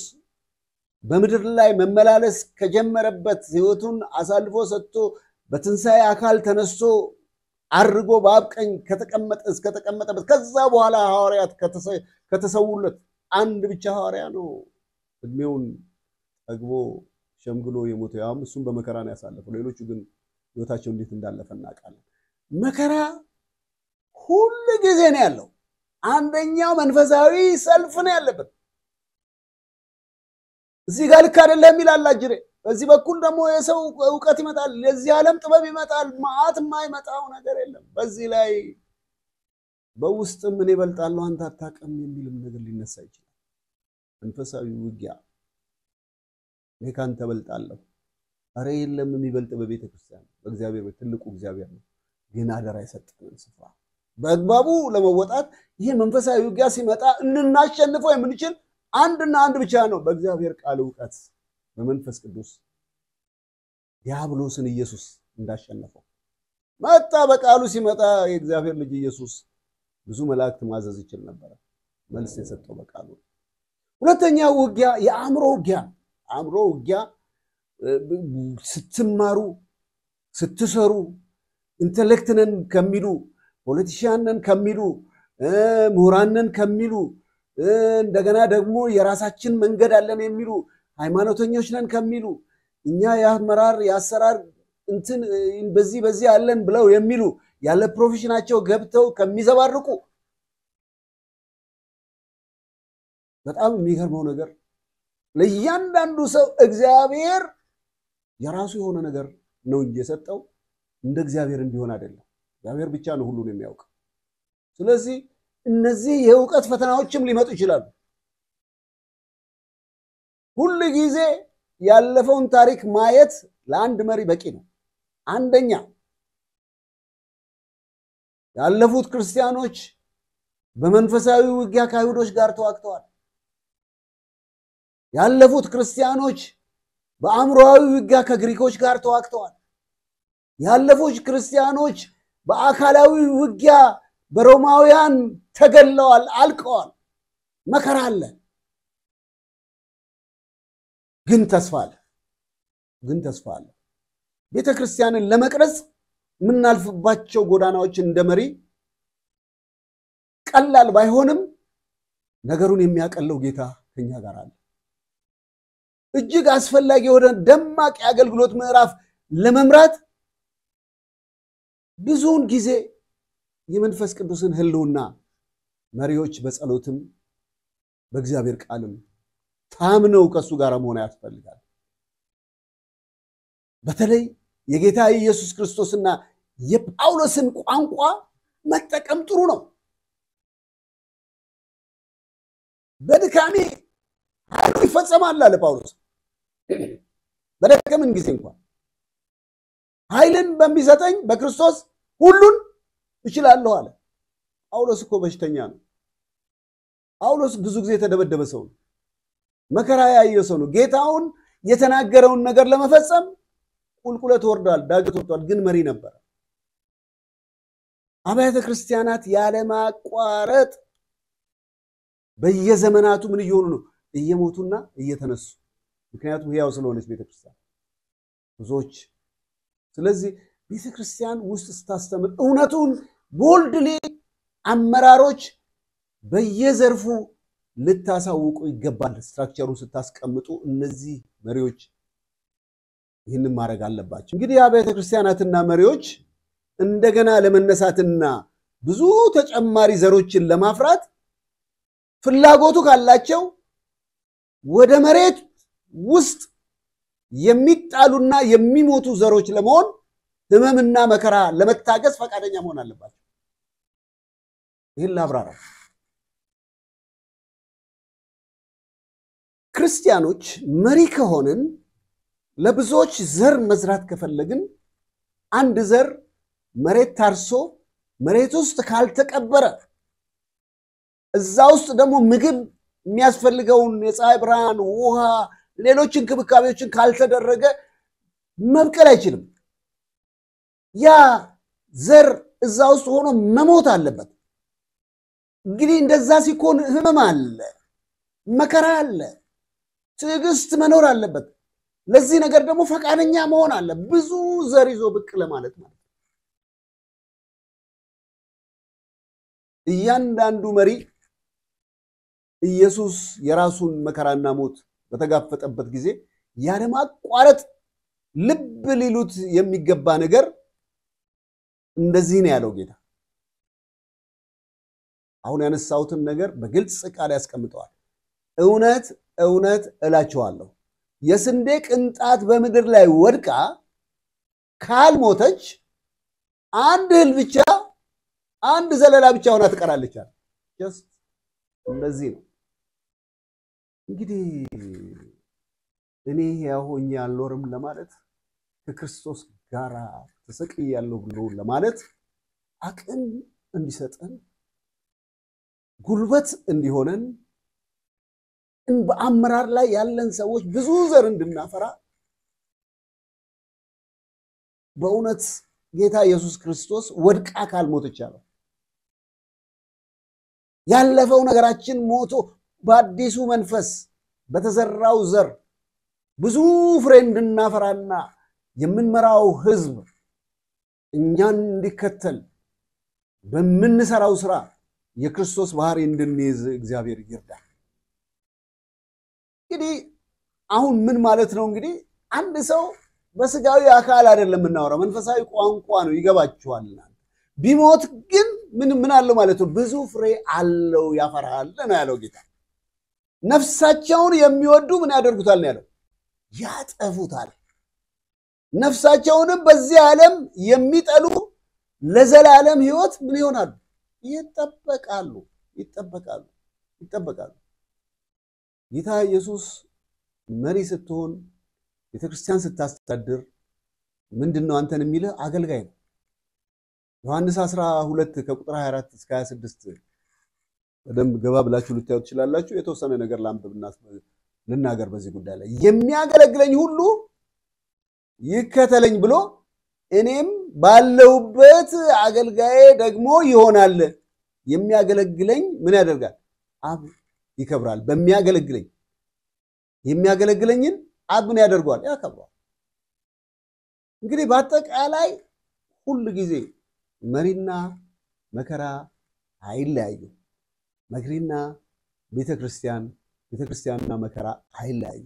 በምድር ላይ መመላለስ ከጀመረበት ህይወቱን አሳልፎ ሰጥቶ በትንሳኤ አካል ተነስቶ አርጎ በአብ ቀኝ ከተቀመጠበት ከዛ በኋላ ሐዋርያት ከተሰውለት አንድ ብቻ ሐዋርያ ነው እድሜውን ጠግቦ ሸምግሎ የሞተው። ያም እሱም በመከራ ነው ያሳለፈው። ሌሎቹ ግን ህይወታቸው እንዴት እንዳለፈ እናውቃለን። መከራ ሁሉ ጊዜ ነው ያለው። አንደኛው መንፈሳዊ ሰልፍ ነው ያለበት። እዚህ ጋር ልክ አይደለም ይላል አጅሬ። በዚህ በኩል ደግሞ የሰው ዕውቀት ይመጣል፣ የዚህ ዓለም ጥበብ ይመጣል። ማአት የማይመጣው ነገር የለም። በዚህ ላይ በውስጥ ምን ይበልጣል አንተ አታውቅም የሚልም ነገር ሊነሳ ይችላል። መንፈሳዊ ውጊያ እኔ ካንተ በልጣለሁ። አረ የለም የሚበልጥ በቤተ ክርስቲያን በእግዚአብሔር ትልቁ እግዚአብሔር ነው። ግን አደራ የሰጠን ስፍራ በአግባቡ ለመወጣት ይሄ መንፈሳዊ ውጊያ ሲመጣ እንናሸንፈው የምንችል አንድና አንድ ብቻ ነው፣ በእግዚአብሔር ቃል ዕውቀት በመንፈስ ቅዱስ ዲያብሎስን ኢየሱስ እንዳሸነፈው መጣ። በቃሉ ሲመጣ የእግዚአብሔር ልጅ ኢየሱስ ብዙ መላእክት ማዘዝ ይችል ነበር። መልስ የሰጠው በቃሉ። ሁለተኛው ውጊያ የአእምሮ ውጊያ። አእምሮ ውጊያ ስትማሩ ስትሰሩ ኢንተሌክትነን ከሚሉ ፖለቲሻንን ከሚሉ ምሁራንን ከሚሉ እንደገና ደግሞ የራሳችን መንገድ አለን የሚሉ ሃይማኖተኞች ነን ከሚሉ እኛ ያመራር ያሰራር እንትን በዚህ አለን ብለው የሚሉ ያለ ፕሮፌሽናቸው ገብተው ከሚዘባርቁ በጣም የሚገርመው ነገር ለእያንዳንዱ ሰው እግዚአብሔር የራሱ የሆነ ነገር ነው እንጂ የሰጠው እንደ እግዚአብሔር እንዲሆን አይደለም። እግዚአብሔር ብቻ ነው ሁሉን የሚያውቅ። ስለዚህ እነዚህ የዕውቀት ፈተናዎችም ሊመጡ ይችላሉ። ሁሉ ጊዜ ያለፈውን ታሪክ ማየት ለአንድ መሪ በቂ ነው። አንደኛ ያለፉት ክርስቲያኖች በመንፈሳዊ ውጊያ ከአይሁዶች ጋር ተዋግተዋል። ያለፉት ክርስቲያኖች በአእምሮአዊ ውጊያ ከግሪኮች ጋር ተዋግተዋል። ያለፉት ክርስቲያኖች በአካላዊ ውጊያ በሮማውያን ተገለዋል፣ አልቀዋል። መከራ አለ፣ ግን ተስፋ አለ። ቤተክርስቲያንን ለመቅረጽ ምናልፍባቸው ጎዳናዎች እንደመሪ ቀላል ባይሆንም ነገሩን የሚያቀለው ጌታ ከኛ ጋር አለ። እጅግ አስፈላጊ የሆነ ደማቅ የአገልግሎት ምዕራፍ ለመምራት ብዙውን ጊዜ የመንፈስ ቅዱስን ህልውና መሪዎች በጸሎትም በእግዚአብሔር ቃልም ታምነው ከሱ ጋር መሆን ያስፈልጋል። በተለይ የጌታ ኢየሱስ ክርስቶስና የጳውሎስን ቋንቋ መጠቀም ጥሩ ነው። በድካሜ ኃይሉ ይፈጸማል አለ ጳውሎስ። በደከምን ጊዜ እንኳን ኃይልን በሚሰጠኝ በክርስቶስ ሁሉን እችላለሁ አለ። ጳውሎስ እኮ በሽተኛ ነው። ጳውሎስ ብዙ ጊዜ የተደበደበ ሰው ነው። መከራ ያየ ሰው ነው። ጌታውን የተናገረውን ነገር ለመፈጸም ቁልቁለት ወርዷል፣ ዳገት ወጥቷል፣ ግን መሪ ነበር። አብያተ ክርስቲያናት ያለ ማቋረጥ በየዘመናቱ ምን እየሆኑ ነው? እየሞቱና እየተነሱ። ምክንያቱም ሕያው ስለሆነች ቤተክርስቲያን ብዙዎች። ስለዚህ ቤተክርስቲያን ውስጥ ስታስተምር እውነቱን ቦልድሊ አመራሮች በየዘርፉ ልታሳውቁ ይገባል። ስትራክቸሩን ስታስቀምጡ እነዚህ መሪዎች ይህንን ማድረግ አለባቸው። እንግዲህ አብያተ ክርስቲያናትና መሪዎች እንደገና ለመነሳትና ብዙ ተጨማሪ ዘሮችን ለማፍራት ፍላጎቱ ካላቸው ወደ መሬት ውስጥ የሚጣሉና የሚሞቱ ዘሮች ለመሆን ህመምና መከራ ለመታገስ ፈቃደኛ መሆን አለባቸው። ይህን ላብራራ። ክርስቲያኖች መሪ ከሆንን ለብዙዎች ዘር መዝራት ከፈለግን አንድ ዘር መሬት ታርሶ መሬት ውስጥ ካልተቀበረ እዛ ውስጥ ደግሞ ምግብ የሚያስፈልገውን የፀሐይ ብርሃን፣ ውሃ፣ ሌሎች እንክብካቤዎችን ካልተደረገ መብቀል አይችልም። ያ ዘር እዛ ውስጥ ሆኖ መሞት አለበት። እንግዲህ እንደዛ ሲኮን ህመም አለ፣ መከራ አለ፣ ትዕግስት መኖር አለበት። ለዚህ ነገር ደግሞ ፈቃደኛ መሆን አለ። ብዙ ዘር ይዞ ብቅ ለማለት ማለት እያንዳንዱ መሪ ኢየሱስ የራሱን መከራና ሞት በተጋፈጠበት ጊዜ ያለማቋረጥ ልብ ሊሉት የሚገባ ነገር እንደዚህ ነው ያለው ጌታ። አሁን ያነሳውትን ነገር በግልጽ ቃል ያስቀምጠዋል። እውነት እውነት እላችኋለሁ የስንዴ ቅንጣት በምድር ላይ ወድቃ ካልሞተች አንድ እህል ብቻ አንድ ዘለላ ብቻ ሆና ትቀራለች አለ። ጀስት እንደዚህ ነው። እንግዲህ እኔ ሕያው ሆኜ አልኖርም ለማለት ከክርስቶስ ጋር ተሰቅያለሁ ብሎ ለማለት አቅም እንዲሰጠን ጉልበት እንዲሆነን በአመራር ላይ ያለን ሰዎች ብዙ ዘር እንድናፈራ በእውነት ጌታ ኢየሱስ ክርስቶስ ወድቃ ካልሞተች አለው። ያለፈው ነገራችን ሞቶ በአዲሱ መንፈስ በተዘራው ዘር ብዙ ፍሬ እንድናፈራና የምንመራው ህዝብ እኛን እንዲከተል በምንሰራው ስራ የክርስቶስ ባህሪ እንድንይዝ እግዚአብሔር ይርዳል። እንግዲህ አሁን ምን ማለት ነው? እንግዲህ አንድ ሰው በስጋዊ አካል አይደለም እናወራው፣ መንፈሳዊ ቋንቋ ነው፣ ይገባችኋል። ቢሞት ግን ምን አለው ማለት ነው? ብዙ ፍሬ አለው ያፈራል ነው ያለው ጌታ። ነፍሳቸውን የሚወዱ ምን ያደርጉታል ነው ያለው? ያጠፉታል። ነፍሳቸውንም በዚህ ዓለም የሚጠሉ ለዘላለም ሕይወት ምን ይሆናሉ? ይጠበቃሉ። ጌታ ኢየሱስ መሪ ስትሆን ቤተክርስቲያን ስታስተዳድር ምንድነው አንተን የሚልህ? አገልጋይ ነው። ዮሐንስ 12 ከቁጥር 24 እስከ 26 በደንብ ገባ ብላችሁ ልታዩት ትችላላችሁ። የተወሰነ ነገር ላንብብና ልናገር በዚህ ጉዳይ ላይ። የሚያገለግለኝ ሁሉ ይከተለኝ ብሎ እኔም ባለውበት አገልጋዬ ደግሞ ይሆናል። የሚያገለግለኝ ምን ያደርጋል? አብ ይከብራል። የሚያገለግለኝን አብ ምን ያደርጋል? ያከብራል። እንግዲህ በአጠቃላይ ሁሉ ጊዜ መሪና መከራ አይለያዩ። መሪና ቤተክርስቲያንና መከራ አይለያዩ።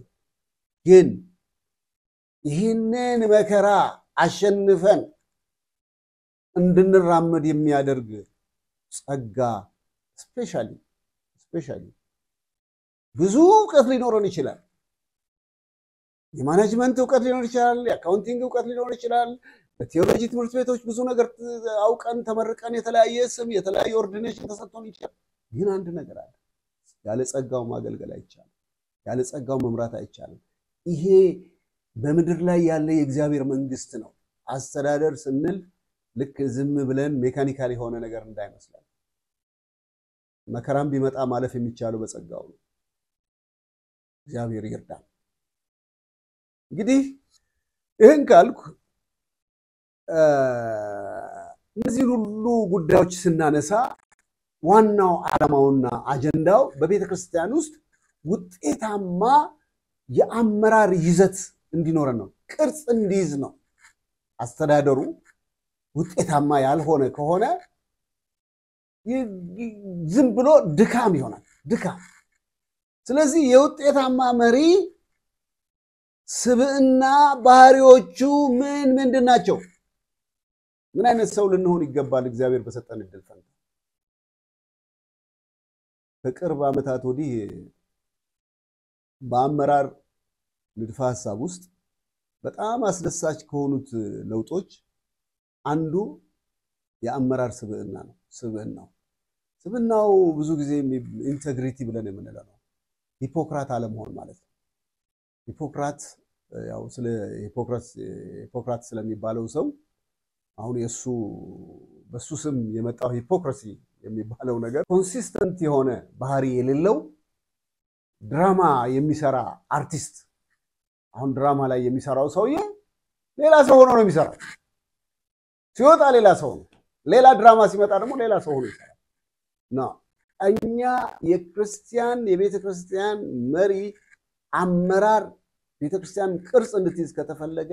ግን ይህንን መከራ አሸንፈን እንድንራመድ የሚያደርግ ጸጋ ስፔሻሊ ብዙ እውቀት ሊኖረን ይችላል። የማኔጅመንት እውቀት ሊኖር ይችላል። የአካውንቲንግ እውቀት ሊኖር ይችላል። በቴዎሎጂ ትምህርት ቤቶች ብዙ ነገር አውቀን ተመርቀን የተለያየ ስም የተለያየ ኦርዲኔሽን ተሰጥቶን ይችላል። ግን አንድ ነገር አለ። ያለ ጸጋው ማገልገል አይቻልም። ያለ ጸጋው መምራት አይቻልም። ይሄ በምድር ላይ ያለ የእግዚአብሔር መንግስት ነው። አስተዳደር ስንል ልክ ዝም ብለን ሜካኒካል የሆነ ነገር እንዳይመስላል። መከራም ቢመጣ ማለፍ የሚቻለው በጸጋው ነው። እግዚአብሔር ይርዳል። እንግዲህ ይህን ካልኩ እነዚህ ሁሉ ጉዳዮች ስናነሳ ዋናው ዓላማውና አጀንዳው በቤተክርስቲያን ውስጥ ውጤታማ የአመራር ይዘት እንዲኖረን ነው። ቅርጽ እንዲይዝ ነው። አስተዳደሩ ውጤታማ ያልሆነ ከሆነ ዝም ብሎ ድካም ይሆናል። ስለዚህ የውጤታማ መሪ ስብዕና ባህሪዎቹ ምንድን ናቸው? ምን አይነት ሰው ልንሆን ይገባል? እግዚአብሔር በሰጠን እድል ፈንታ ከቅርብ ዓመታት ወዲህ በአመራር ንድፈ ሐሳብ ውስጥ በጣም አስደሳች ከሆኑት ለውጦች አንዱ የአመራር ስብዕና ነው። ስብዕናው ብዙ ጊዜ ኢንቴግሪቲ ብለን የምንለው ነው። ሂፖክራት አለመሆን ማለት ነው። ሂፖክራት ያው ስለ ሂፖክራት ስለሚባለው ሰው አሁን በሱ ስም የመጣው ሂፖክራሲ የሚባለው ነገር ኮንሲስተንት የሆነ ባህሪ የሌለው ድራማ የሚሰራ አርቲስት። አሁን ድራማ ላይ የሚሰራው ሰውዬ ሌላ ሰው ሆኖ ነው የሚሰራው። ሲወጣ ሌላ ሰው ነው። ሌላ ድራማ ሲመጣ ደግሞ ሌላ ሰው ሆኖ ይሰራል። ነው እኛ የቤተክርስቲያን መሪ አመራር ቤተክርስቲያን ቅርጽ እንድትይዝ ከተፈለገ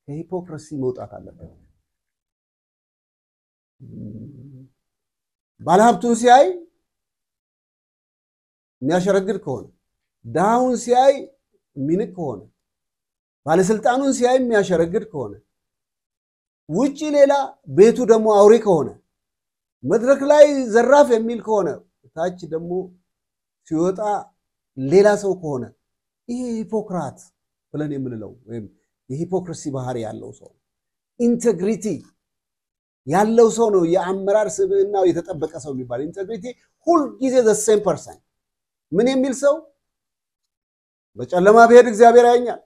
ከሂፖክራሲ መውጣት አለበት። ባለሀብቱን ሲያይ የሚያሸረግድ ከሆነ ዳውን ሲያይ ሚንቅ ከሆነ ባለስልጣኑን ሲያይ የሚያሸረግድ ከሆነ ውጪ ሌላ ቤቱ ደግሞ አውሬ ከሆነ መድረክ ላይ ዘራፍ የሚል ከሆነ ታች ደግሞ ሲወጣ ሌላ ሰው ከሆነ ይሄ ሂፖክራት ብለን የምንለው ወይም የሂፖክራሲ ባህሪ ያለው ሰው ኢንቴግሪቲ ያለው ሰው ነው የአመራር ስብዕናው የተጠበቀ ሰው የሚባል ኢንቴግሪቲ ሁሉ ጊዜ the same person ምን የሚል ሰው በጨለማ ብሄድ እግዚአብሔር ያየኛል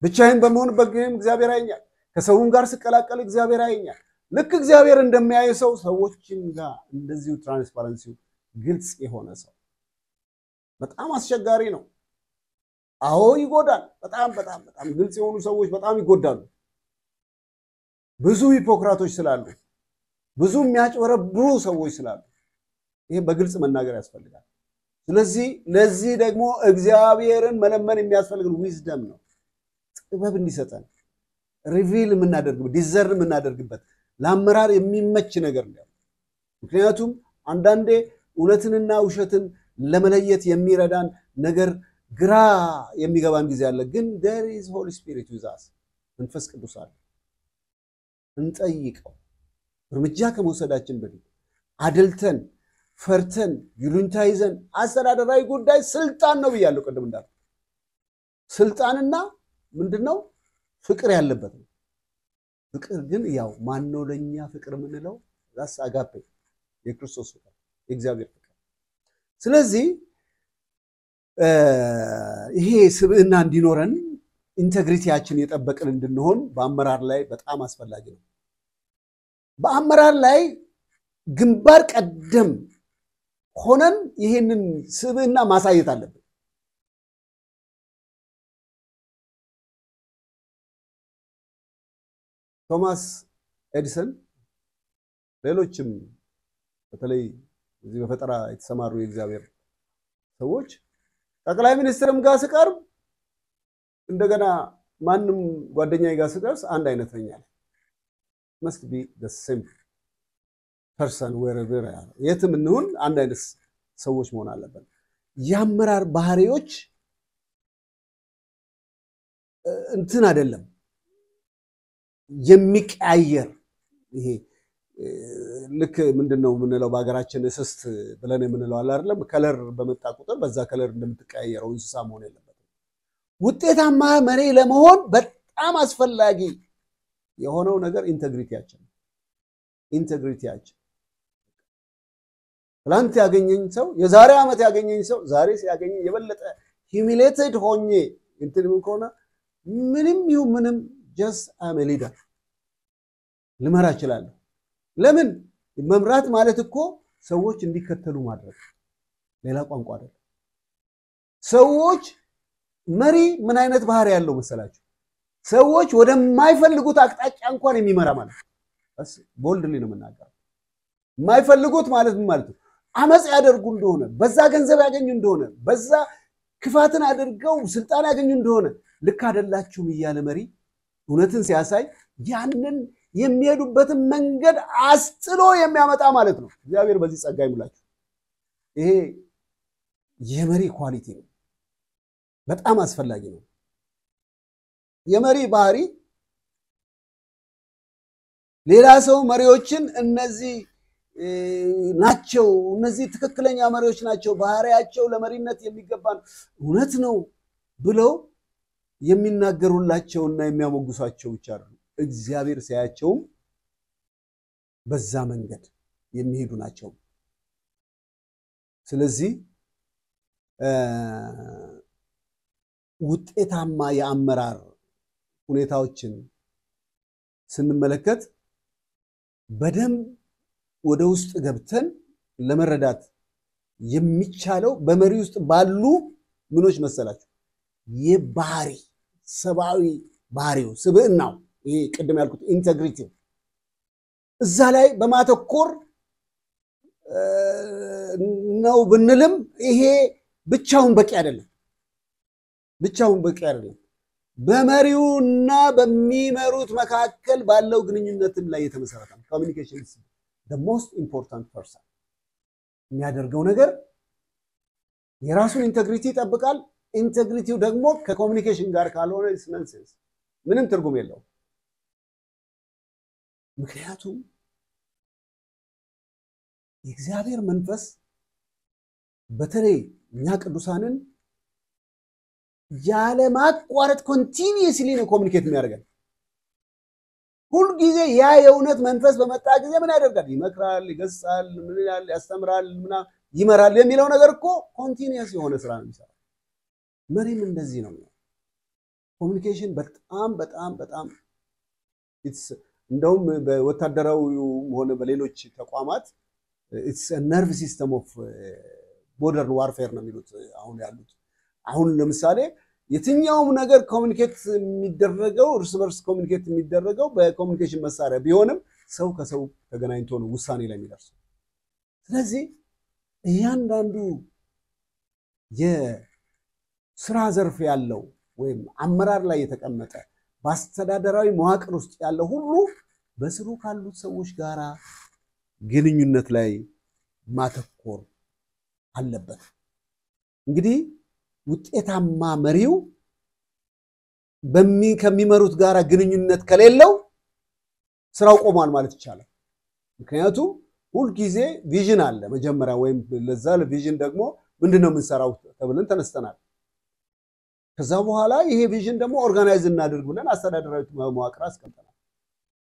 ብቻዬን በመሆንበት ጊዜም እግዚአብሔር ያየኛል ከሰውም ጋር ስቀላቀል እግዚአብሔር ያየኛል ልክ እግዚአብሔር እንደሚያይ ሰው ሰዎችን ጋር እንደዚሁ ትራንስፓረንሲው ግልጽ የሆነ ሰው በጣም አስቸጋሪ ነው አዎ ይጎዳል በጣም ግልጽ የሆኑ ሰዎች በጣም ይጎዳሉ ብዙ ሂፖክራቶች ስላሉ ብዙ የሚያጭበረብሩ ሰዎች ስላሉ ይሄ በግልጽ መናገር ያስፈልጋል ስለዚህ ለዚህ ደግሞ እግዚአብሔርን መለመን የሚያስፈልገው ዊዝደም ነው ጥበብ እንዲሰጠን ሪቪል የምናደርግበት ዲዘርን የምናደርግበት ለአመራር የሚመች ነገር ነው ምክንያቱም አንዳንዴ እውነትንና ውሸትን ለመለየት የሚረዳን ነገር ግራ የሚገባን ጊዜ አለ ግን there is holy spirit with us መንፈስ ቅዱስ አለ እንጠይቀው እርምጃ ከመውሰዳችን በፊት አድልተን ፈርተን ይሉንታይዘን አስተዳደራዊ ጉዳይ ስልጣን ነው ብያለሁ ቀደም እንዳል ስልጣንና ምንድነው ፍቅር ያለበት ነው ፍቅር ግን ያው ማን ነው ለኛ ፍቅር ምንለው ራስ አጋፔ የክርስቶስ ፍቅር የእግዚአብሔር ፍቅር ስለዚህ ይሄ ስብዕና እንዲኖረን ኢንቴግሪቲያችን የጠበቀን እንድንሆን በአመራር ላይ በጣም አስፈላጊ ነው በአመራር ላይ ግንባር ቀደም ሆነን ይሄንን ስብዕና ማሳየት አለብን ቶማስ ኤዲሰን ሌሎችም በተለይ እዚህ በፈጠራ የተሰማሩ የእግዚአብሔር ሰዎች ጠቅላይ ሚኒስትርም ጋር ሲቀርብ እንደገና ማንንም ጓደኛዬ ጋር ሲደርስ አንድ አይነት ነኛል must be the same person wherever የትም እንሁን አንድ አይነት ሰዎች መሆን አለበት ያመራር ባህሪዎች እንትን አይደለም የሚቀያየር ይሄ ልክ ምንድነው ምንለው በአገራችን እስስት ብለን የምንለው አለ አይደለም ከለር በመጣ ቁጥር በዛ ከለር እንደምትቀያየረው እንስሳ መሆን የለበትም ውጤታማ መሪ ለመሆን በጣም አስፈላጊ የሆነው ነገር ኢንቴግሪቲያችን ፕላንት ያገኘኝ ሰው የዛሬ አመት ያገኘኝ ሰው ዛሬ ሲያገኘኝ የበለጠ ሂዩሚሌትድ ሆኜ እንትን ከሆነ ምንም just am a leader ልመራ ይችላል ለምን መምራት ማለት እኮ ሰዎች እንዲከተሉ ማድረግ ሌላ ቋንቋ አይደለም ሰዎች መሪ ምን አይነት ባህሪ ያለው መሰላችሁ ሰዎች ወደማይፈልጉት አቅጣጫ እንኳን የሚመራ ማለት እስ ቦልድሊ ነው መናገር የማይፈልጉት ማለት ምን ማለት ነው አመጽ ያደርጉ እንደሆነ በዛ ገንዘብ ያገኙ እንደሆነ በዛ ክፋትን አድርገው ስልጣን ያገኙ እንደሆነ ልክ አይደላችሁም ይያለ መሪ እውነትን ሲያሳይ ያንን የሚሄዱበትን መንገድ አስጥሎ የሚያመጣ ማለት ነው እግዚአብሔር በዚህ ጸጋ ይሙላችሁ ይሄ የመሪ ኳሊቲ ነው በጣም አስፈላጊ ነው የመሪ ባህሪ ሌላ ሰው መሪዎችን እነዚህ ናቸው እነዚህ ትክክለኛ መሪዎች ናቸው ባህሪያቸው ለመሪነት የሚገባን እውነት ነው ብለው የሚናገሩላቸውና የሚያሞግሷቸው ብቻ አይደሉም እግዚአብሔር ሲያያቸው በዛ መንገድ የሚሄዱ ናቸው ስለዚህ ውጤታማ የአመራር ሁኔታዎችን ስንመለከት በደም ወደ ውስጥ ገብተን ለመረዳት የሚቻለው በመሪ ውስጥ ባሉ ምኖች መሰላችሁ የባህሪ ሰባዊ ባህሪው ስብዕናው ይሄ ቀደም ያልኩት ኢንቴግሪቲ እዛ ላይ በማተኮር ነው ብንልም ይሄ ብቻውን በቂ አይደለም በመሪውና በሚመሩት መካከል ባለው ግንኙነትም ላይ የተመሰረተ ነው ኮሚኒኬሽን the most important person የሚያደርገው ነገር የራሱን ኢንቴግሪቲ ይጠብቃል ኢንቴግሪቲው ደግሞ ከኮሙኒኬሽን ጋር ካልሆነ is nonsense ምንም ትርጉም የለውም ምክንያቱም የእግዚአብሔር መንፈስ በተለይ እኛ ቅዱሳንን ያለ ማቋረጥ ኮንቲኒየስሊ ነው ኮሙኒኬት የሚያደርገን ሁሉ ጊዜ ያ የእውነት መንፈስ በመጣ ጊዜ ምን ያደርጋል ይመክራል ይገስጻል ምን ይላል ያስተምራል ይመራል የሚለው ነገር እኮ ኮንቲኒየስ የሆነ ስራ ነው የሚሰራው መሪም እንደዚህ ነው ኮሙኒኬሽን በጣም እንደውም በወታደራዊ ሆነ በሌሎች ተቋማት it's a nerve system of modern warfare ነው የሚሉት አሁን ያሉት አሁን ለምሳሌ የትኛውም ነገር ኮሙኒኬት የሚደረገው እርስ በርስ ኮሙኒኬት የሚደረገው በኮሙኒኬሽን መሳሪያ ቢሆንም ሰው ከሰው ተገናኝቶ ነው ውሳኔ ላይ የሚደርሰው ስለዚህ እያንዳንዱ የሥራ ዘርፍ ያለው ወይም አመራር ላይ የተቀመጠ በአስተዳደራዊ መዋቅር ውስጥ ያለው ሁሉ በስሩ ካሉት ሰዎች ጋራ ግንኙነት ላይ ማተኮር አለበት እንግዲህ ውጤታማ መሪው ከሚመሩት ጋራ ግንኙነት ከሌለው ስራው ቆሟል ማለት ይቻላል ምክንያቱም ሁሉ ጊዜ ቪዥን አለ መጀመሪያ ወይም ለዛ ለቪዥን ደግሞ ምንድነው የምንሰራው ተብለን ተነስተናል ከዛ በኋላ ይሄ ቪዥን ደግሞ ኦርጋናይዝ እናድርግ ብለን አስተዳደራዊ መዋቅር አስቀምጠናል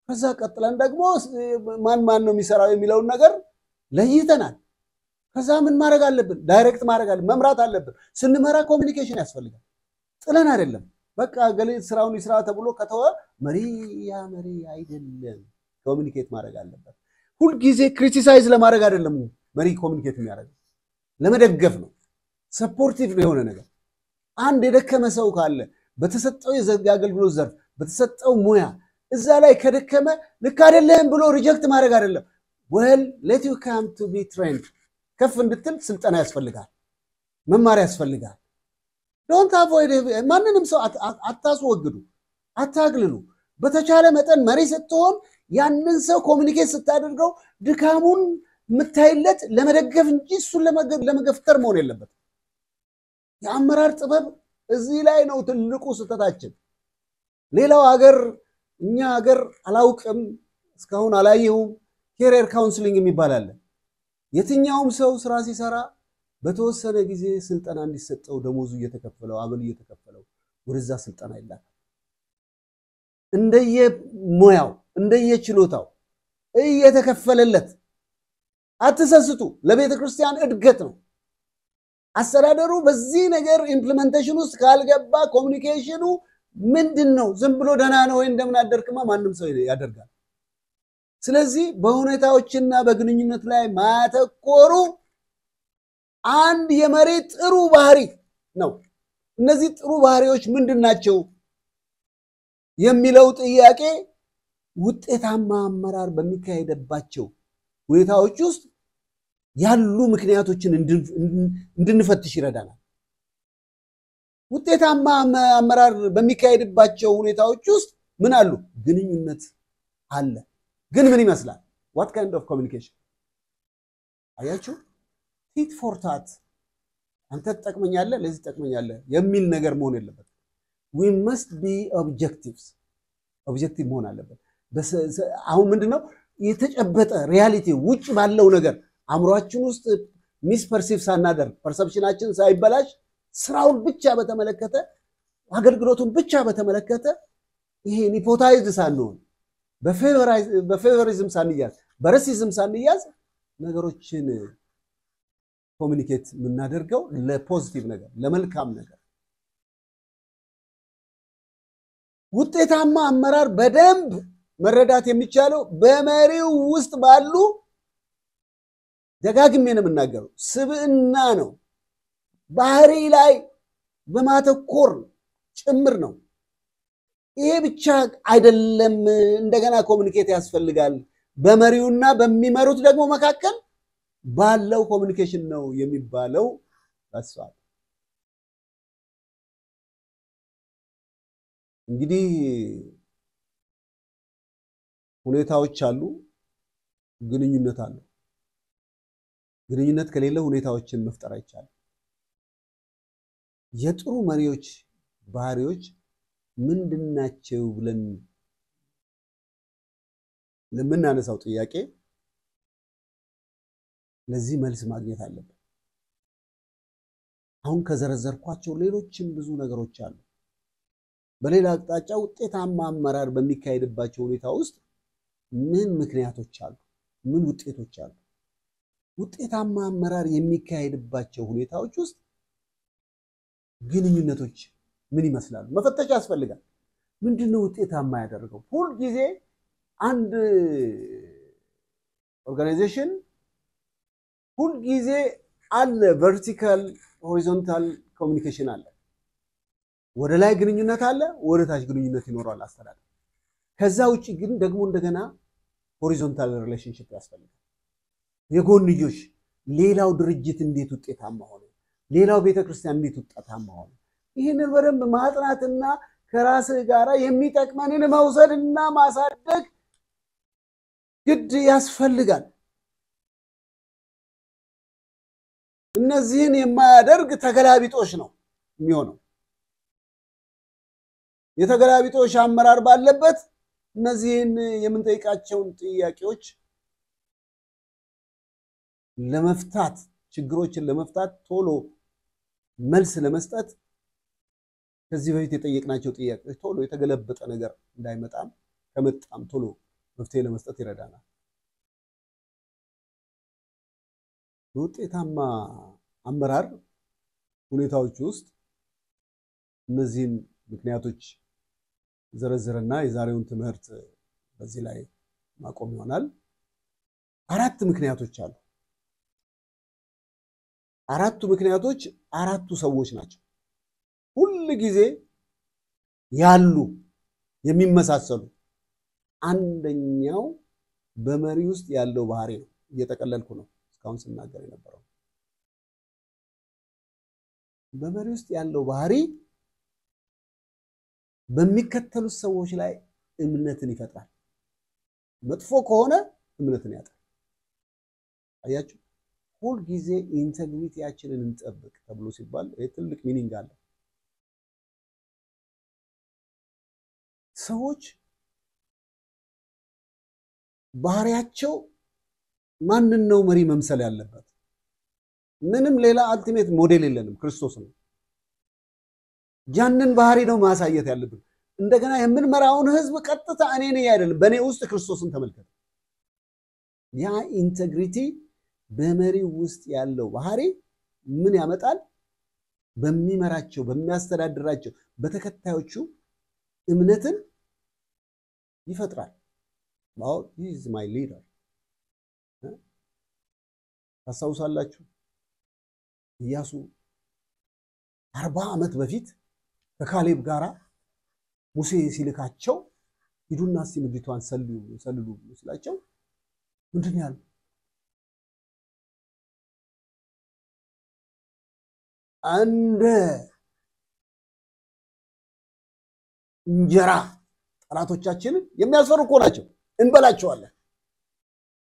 ከዛ ቀጥለን ደግሞ ማን ነው የሚሰራው የሚለው ነገር ለይተናል ከዛ ምን ማድረግ አለብን ዳይሬክት ማድረግ አለብን መምራት አለብን ስንመራ ኮሙኒኬሽን ያስፈልጋል ጥለን አይደለም በቃ ገሌት ስራውን ይስራ ተብሎ ከተወ መሪ አይደለም ኮሙኒኬት ማድረግ አለበት ሁሉ ጊዜ ክሪቲሳይዝ ለማድረግ አይደለም መሪ ኮሙኒኬት የሚያደርገው ለመደገፍ ነው ሰፖርቲቭ የሆነ ነገር አንድ የደከመ ሰው ካለ በተሰጠው የአገልግሎት ዘርፍ በተሰጠው ሙያ እዛ ላይ ከደከመ ልክ አይደለም ብሎ ሪጀክት ማድረግ አይደለም well let you come to be trained ከፍ እንድትል ስልጠና ያስፈልጋል መማር ያስፈልጋል don't avoid ማንንም ሰው አታስወግዱ አታግልሉ በተቻለ መጠን መሪ ስትሆን ያንን ሰው ኮሙኒኬት ስታደርገው ድካሙን ምታይለት ለመደገፍ እንጂ እሱን ለመገፍተር መሆን የለበት የአመራር ጥበብ እዚህ ላይ ነው ትልቁ ስተታችን ሌላው ሀገር እኛ ሀገር አላውቅም እስካሁን አላየሁም career counseling የሚባል አለ የትኛውም ሰው ስራ ሲሰራ በተወሰነ ጊዜ ስልጠና እንዲሰጠው ደሞዙ እየተከፈለው አበል እየተከፈለው ወደዛ ስልጠና ይላል እንደየ ሞያው እንደየ ችሎታው እየተከፈለለት አትሰስቱ ለቤተ ክርስቲያን እድገት ነው አስተዳደሩ በዚህ ነገር ኢምፕሊሜንቴሽን ውስጥ ካልገባ ኮሙኒኬሽኑ ምንድነው ዝም ብሎ ደና ነው ወይ እንደምን አደርክማ ማንንም ሰው ያደርጋል ስለዚህ በሁኔታዎችና በግንኙነት ላይ ማተኮሩ አንድ የመሪ ጥሩ ባህሪ ነው እነዚህ ጥሩ ባህሪዎች ምንድናቸው የሚለው ጥያቄ ውጤታማ አመራር በሚካሄድባቸው ሁኔታዎች ውስጥ ያሉ ምክንያቶችን እንድንፈትሽ ይረዳናል ውጤታማ አመራር በሚካሄድባቸው ሁኔታዎች ውስጥ ምን አሉ ግንኙነት አለ ግን ምን ይመስላል what kind of communication አያችሁ tit for tat አንተ ተጠቅመኛለህ ለዚህ ተጠቅመኛለህ የሚል ነገር መሆን የለበት we must be objective መሆን አለበት አሁን ምንድነው የተጨበጠ ሪያሊቲ ውጭ ባለው ነገር አምሮአችን ውስጥ ሚስ ፐርሲቭ ሳናደርግ ፐርሰፕሽናችን ሳይበላሽ ስራውን ብቻ በተመለከተ አገልግሎቱን ብቻ በተመለከተ ይሄ ኒፖታይዝድ ሳንሆን በፌቨሪዝም ሳንያዝ በረሲዝም ሳንያዝ ነገሮችን ኮሙኒኬት ምናደርገው ለፖዚቲቭ ነገር ለመልካም ነገር ውጤታማ አመራር በደንብ መረዳት የሚቻለው በመሪው ውስጥ ባሉ ደጋግሜ ነው የምናገረው ስብዕና ነው ባህሪ ላይ በማተኮር ጭምር ነው ይሄ ብቻ አይደለም እንደገና ኮሙኒኬት ያስፈልጋል በመሪውና በሚመሩት ደግሞ መካከል ባለው ኮሙኒኬሽን ነው የሚባለው ታስዋል እንግዲህ ሁኔታዎች አሉ ግንኙነት አለው። ግንኙነት ከሌለ ሁኔታዎችን መፍጠር አይቻልም። የጥሩ መሪዎች ባህሪዎች ምንድናቸው ብለን ለምናነሳው ጥያቄ ለዚህ መልስ ማግኘት አለብን። አሁን ከዘረዘርኳቸው ሌሎችም ብዙ ነገሮች አሉ። በሌላ አቅጣጫ ውጤታማ አመራር በሚካሄድባቸው ሁኔታ ውስጥ ምን ምክንያቶች አሉ? ምን ውጤቶች አሉ? ውጤታማ አመራር የሚካሄድባቸው ሁኔታዎች ውስጥ ግንኙነቶች ምን ይመስላሉ? መፈተሽ ያስፈልጋል። ምንድነው ውጤታማ ያደረገው? ሁሉ ጊዜ አንድ ኦርጋናይዜሽን ሁሉ ጊዜ አለ ቨርቲካል ሆሪዞንታል ኮሙኒኬሽን አለ። ወደ ላይ ግንኙነት አለ፣ ወደ ታች ግንኙነት ይኖራል አስተዳደር። ከዛ ውጪ ግን ደግሞ እንደገና ሆሪዞንታል ሪሌሽንሺፕ ያስፈልጋል። የጎንዮሽ ሌላው ድርጅት እንዴት ውጤታማ ሆነ፣ ሌላው ቤተክርስቲያን እንዴት ውጤታማ ሆነ፣ ይህንን በደንብ ማጥናትና ከራስ ጋር የሚጠቅመንን መውሰድና ማሳደግ ግድ ያስፈልጋል። እነዚህን የማያደርግ ተገላቢጦሽ ነው የሚሆነው። የተገላቢጦሽ አመራር ባለበት እነዚህን የምንጠይቃቸውን ጥያቄዎች ለመፍታት ችግሮችን ለመፍታት ቶሎ መልስ ለመስጠት ከዚህ በፊት የጠየቅናቸው ጥያቄዎች ቶሎ የተገለበጠ ነገር እንዳይመጣም ከመጣም ቶሎ መፍትሄ ለመስጠት ይረዳናል። ውጤታማ አመራር ሁኔታዎች ውስጥ እነዚህን ምክንያቶች ዘረዝረና የዛሬውን ትምህርት በዚህ ላይ ማቆም ይሆናል። 4 ምክንያቶች አሉ። 4ቱ ምክንያቶች 4ቱ ሰዎች ናቸው። ሁሉ ጊዜ ያሉ የሚመሳሰሉ። አንደኛው በመሪ ውስጥ ያለው ባህሪ ነው። እየተቀለልኩ ነው እስካሁን ስናገር የነበረው። በመሪ ውስጥ ያለው ባህሪ በሚከተሉት ሰዎች ላይ እምነትን ይፈጥራል። መጥፎ ከሆነ እምነትን ያጣል። አያችሁ፣ ሁሉ ጊዜ ኢንተግሪቲያችንን እንጠብቅ ተብሎ ሲባል ትልቅ ሚኒንግ አለ። ሰዎች ባህሪያቸው ማንን ነው መሪ መምሰል ያለበት? ምንም ሌላ አልቲሜት ሞዴል የለንም፣ ክርስቶስ ነው። ያንን ባህሪ ነው ማሳየት ያለብን። እንደገና የምንመራውን ህዝብ ቀጥታ እኔ ነኝ አይደለም፣ በእኔ ውስጥ ክርስቶስን ተመልከቱ። ያ ኢንተግሪቲ በመሪው ውስጥ ያለው ባህሪ ምን ያመጣል? በሚመራቸው በሚያስተዳድራቸው በተከታዮቹ እምነትን ይፈጥራል። አዎ he is my leader። ታስታውሳላችሁ ኢያሱ 40 ዓመት በፊት ከካሌብ ጋራ ሙሴ ሲልካቸው ሂዱና እስቲ ምድሪቷን ሰልሉ ሲላቸው ምንድን ነው ያለው? አንድ እንጀራ ጠላቶቻችንን የሚያስፈሩ እኮ ናቸው፣ እንበላቸዋለን።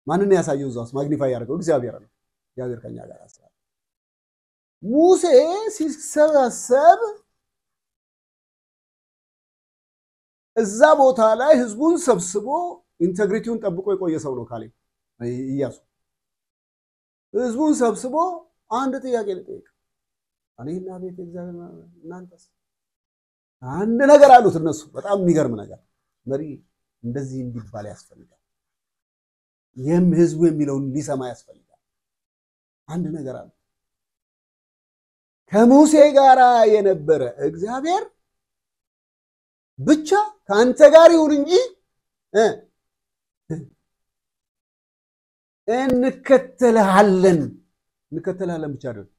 ማንን ያሳየው? እዛው ማግኒፋይ ያደርገው እግዚአብሔር ነው። እግዚአብሔር ከኛ ጋር አስራ ሙሴ ሲሰበሰብ እዛ ቦታ ላይ ህዝቡን ሰብስቦ ኢንተግሪቲውን ጠብቆ የቆየ ሰው ነው ካሌብ። ኢያሱ ህዝቡን ሰብስቦ አንድ ጥያቄ ልጠይቅ፣ እኔና ቤተ እግዚአብሔር እናንተስ? አንድ ነገር አሉት እነሱ። በጣም የሚገርም ነገር። መሪ እንደዚህ እንዲባል ያስፈልጋል። ህዝቡ የሚለውን ሊሰማ ያስፈልጋል። አንድ ነገር አለ። ከሙሴ ጋር የነበረ እግዚአብሔር ብቻ ካንተ ጋር ይሁን እንጂ እንከተልሃለን ብቻ አይደለም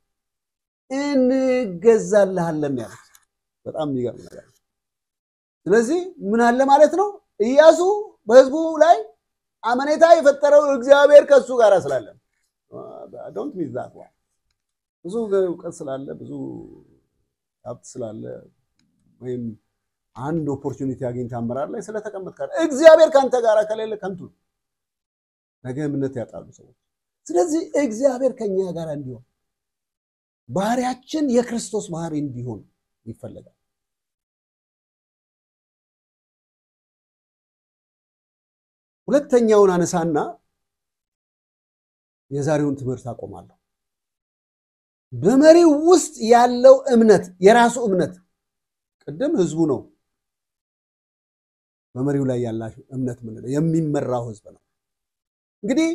እንገዛልሃለን ያሉት። በጣም የሚገርም ነገር። ስለዚህ ምን አለ ማለት ነው? ኢያሱ በህዝቡ ላይ አመኔታ የፈጠረው እግዚአብሔር ከሱ ጋር ስላለ don't miss that one። ብዙ እውቀት ስላለ ብዙ ሀብት ስላለ ወይም አንድ ኦፖርቹኒቲ አግኝተህ አመራር ላይ ስለተቀመጥክ እግዚአብሔር ካንተ ጋር ከሌለ ከንቱ። ነገ እምነት ያጣሉ ሰዎች ስለዚህ እግዚአብሔር ከኛ ጋር እንዲሆን ባህሪያችን የክርስቶስ ባህሪ እንዲሆን ይፈልጋል ሁለተኛውን አነሳና የዛሬውን ትምህርት አቆማለሁ በመሪው ውስጥ ያለው እምነት የራሱ እምነት ቀደም ህዝቡ ነው በመሪው ላይ ያላችሁ እምነት ምን ነው የሚመራው ህዝብ ነው እንግዲህ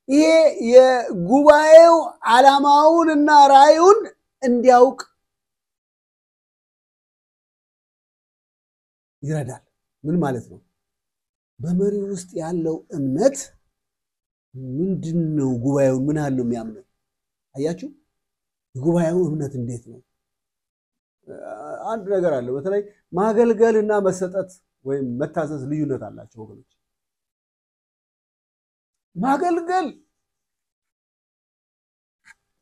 ይሄ የጉባኤው ዓላማውንና ራእዩን እንዲያውቅ ይረዳል ምን ማለት ነው በመሪው ውስጥ ያለው እምነት ምንድነው ጉባኤው ምን አለው የሚያምነው አያችሁ ጉባኤው እምነት እንዴት ነው አንድ ነገር አለ በተለይ ማገልገልና መሰጠት ወይም መታዘዝ ልዩነት አላቸው ወገኖች ማገልገል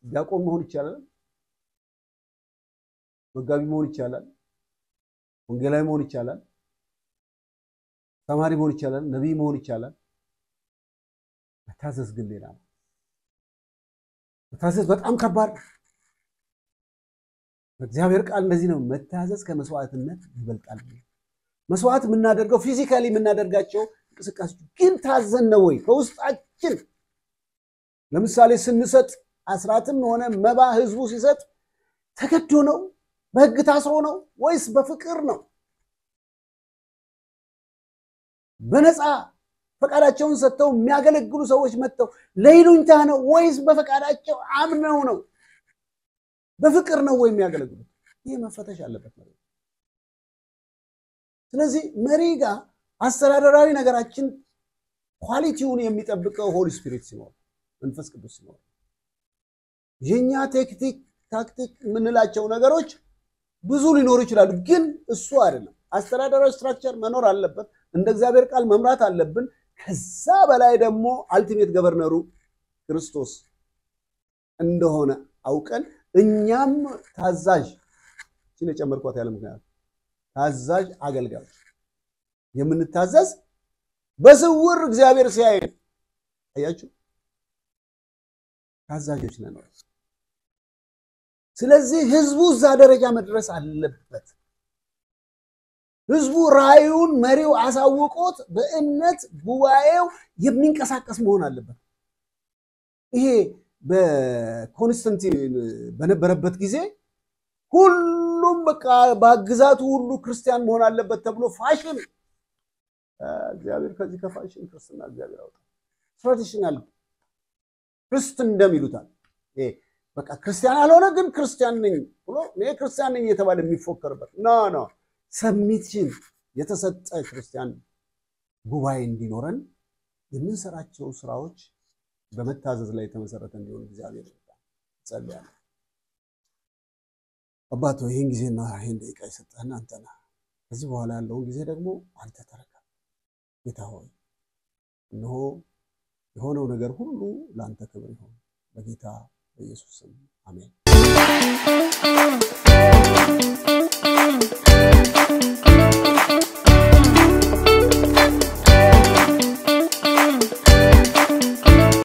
ዲያቆን መሆን ይችላል መጋቢ መሆን ይችላል ወንጌላዊ መሆን ይችላል ተማሪ መሆን ይችላል ነብይ መሆን ይችላል መታዘዝ ግን ሌላ ነው መታዘዝ በጣም ከባድ እግዚአብሔር ቃል እንደዚህ ነው መታዘዝ ከመስዋዕትነት ይበልጣል መስዋዕት ምናደርገው ፊዚካሊ ምናደርጋቸው እንቅስቃሴዎች ግን ታዘን ነው ወይ ከውስጣችን ለምሳሌ ስንሰጥ አስራትም ሆነ መባ ህዝቡ ሲሰጥ ተገዶ ነው በህግ ታስሮ ነው ወይስ በፍቅር ነው በነፃ ፈቃዳቸውን ሰጥተው የሚያገለግሉ ሰዎች መጥተው ለይሉኝታ ነው ወይስ በፈቃዳቸው አምነው ነው በፍቅር ነው ወይ የሚያገለግሉ ይሄ መፈተሽ አለበት ማለት ስለዚህ መሪጋ አስተዳደራዊ ነገራችን ኳሊቲውን የሚጠብቀው ሆሊ ስፒሪት ሲኖር መንፈስ ቅዱስ ሲኖር የኛ ታክቲክ ምንላቸው ነገሮች ብዙ ሊኖሩ ይችላሉ ግን እሱ አይደለም አስተዳደራዊ ስትራክቸር መኖር አለበት እንደ እግዚአብሔር ቃል መምራት አለብን ከዛ በላይ ደግሞ አልቲሜት ገቨርነሩ ክርስቶስ እንደሆነ አውቀን እኛም ታዛዥ ሲነጨመርኳት ያለ ምክንያት ታዛዥ አገልጋይ የምንታዘዝ በስውር እግዚአብሔር ሲያይ አያችሁ ታዛዦች ነን ስለዚህ ህዝቡ እዛ ደረጃ መድረስ አለበት ህዝቡ ራእዩን መሪው አሳውቆት በእምነት ጉባኤው የሚንቀሳቀስ መሆን አለበት ይሄ በኮንስታንቲን በነበረበት ጊዜ ሁሉም በቃ ባግዛቱ ሁሉ ክርስቲያን መሆን አለበት ተብሎ ፋሽን እግዚአብሔር ከዚህ ከፋሽን ክርስትና እግዚአብሔር አውጣ ትራዲሽናል ክርስቲያን እንደሚሉታል በቃ ክርስቲያን አልሆነ ግን ክርስቲያን ነኝ ብሎ ክርስቲያን ነኝ የተባለ የሚፎከርበት ኖ ሰብሚሽን የተሰጠ ክርስቲያን ጉባኤ እንዲኖረን የምንሰራቸው ስራዎች በመታዘዝ ላይ ተመሰረተ እንዲሆን እግዚአብሔር ጸልያለሁ አባቶ ይሄን ጊዜና ይሄን ደቂቃ ይሰጣና አንተና ከዚህ በኋላ ያለው ጊዜ ደግሞ አንተ ተረከብ ጌታ ሆይ እነሆ የሆነው ነገር ሁሉ ላንተ ክብር ይሁን በጌታ በኢየሱስ ስም አሜን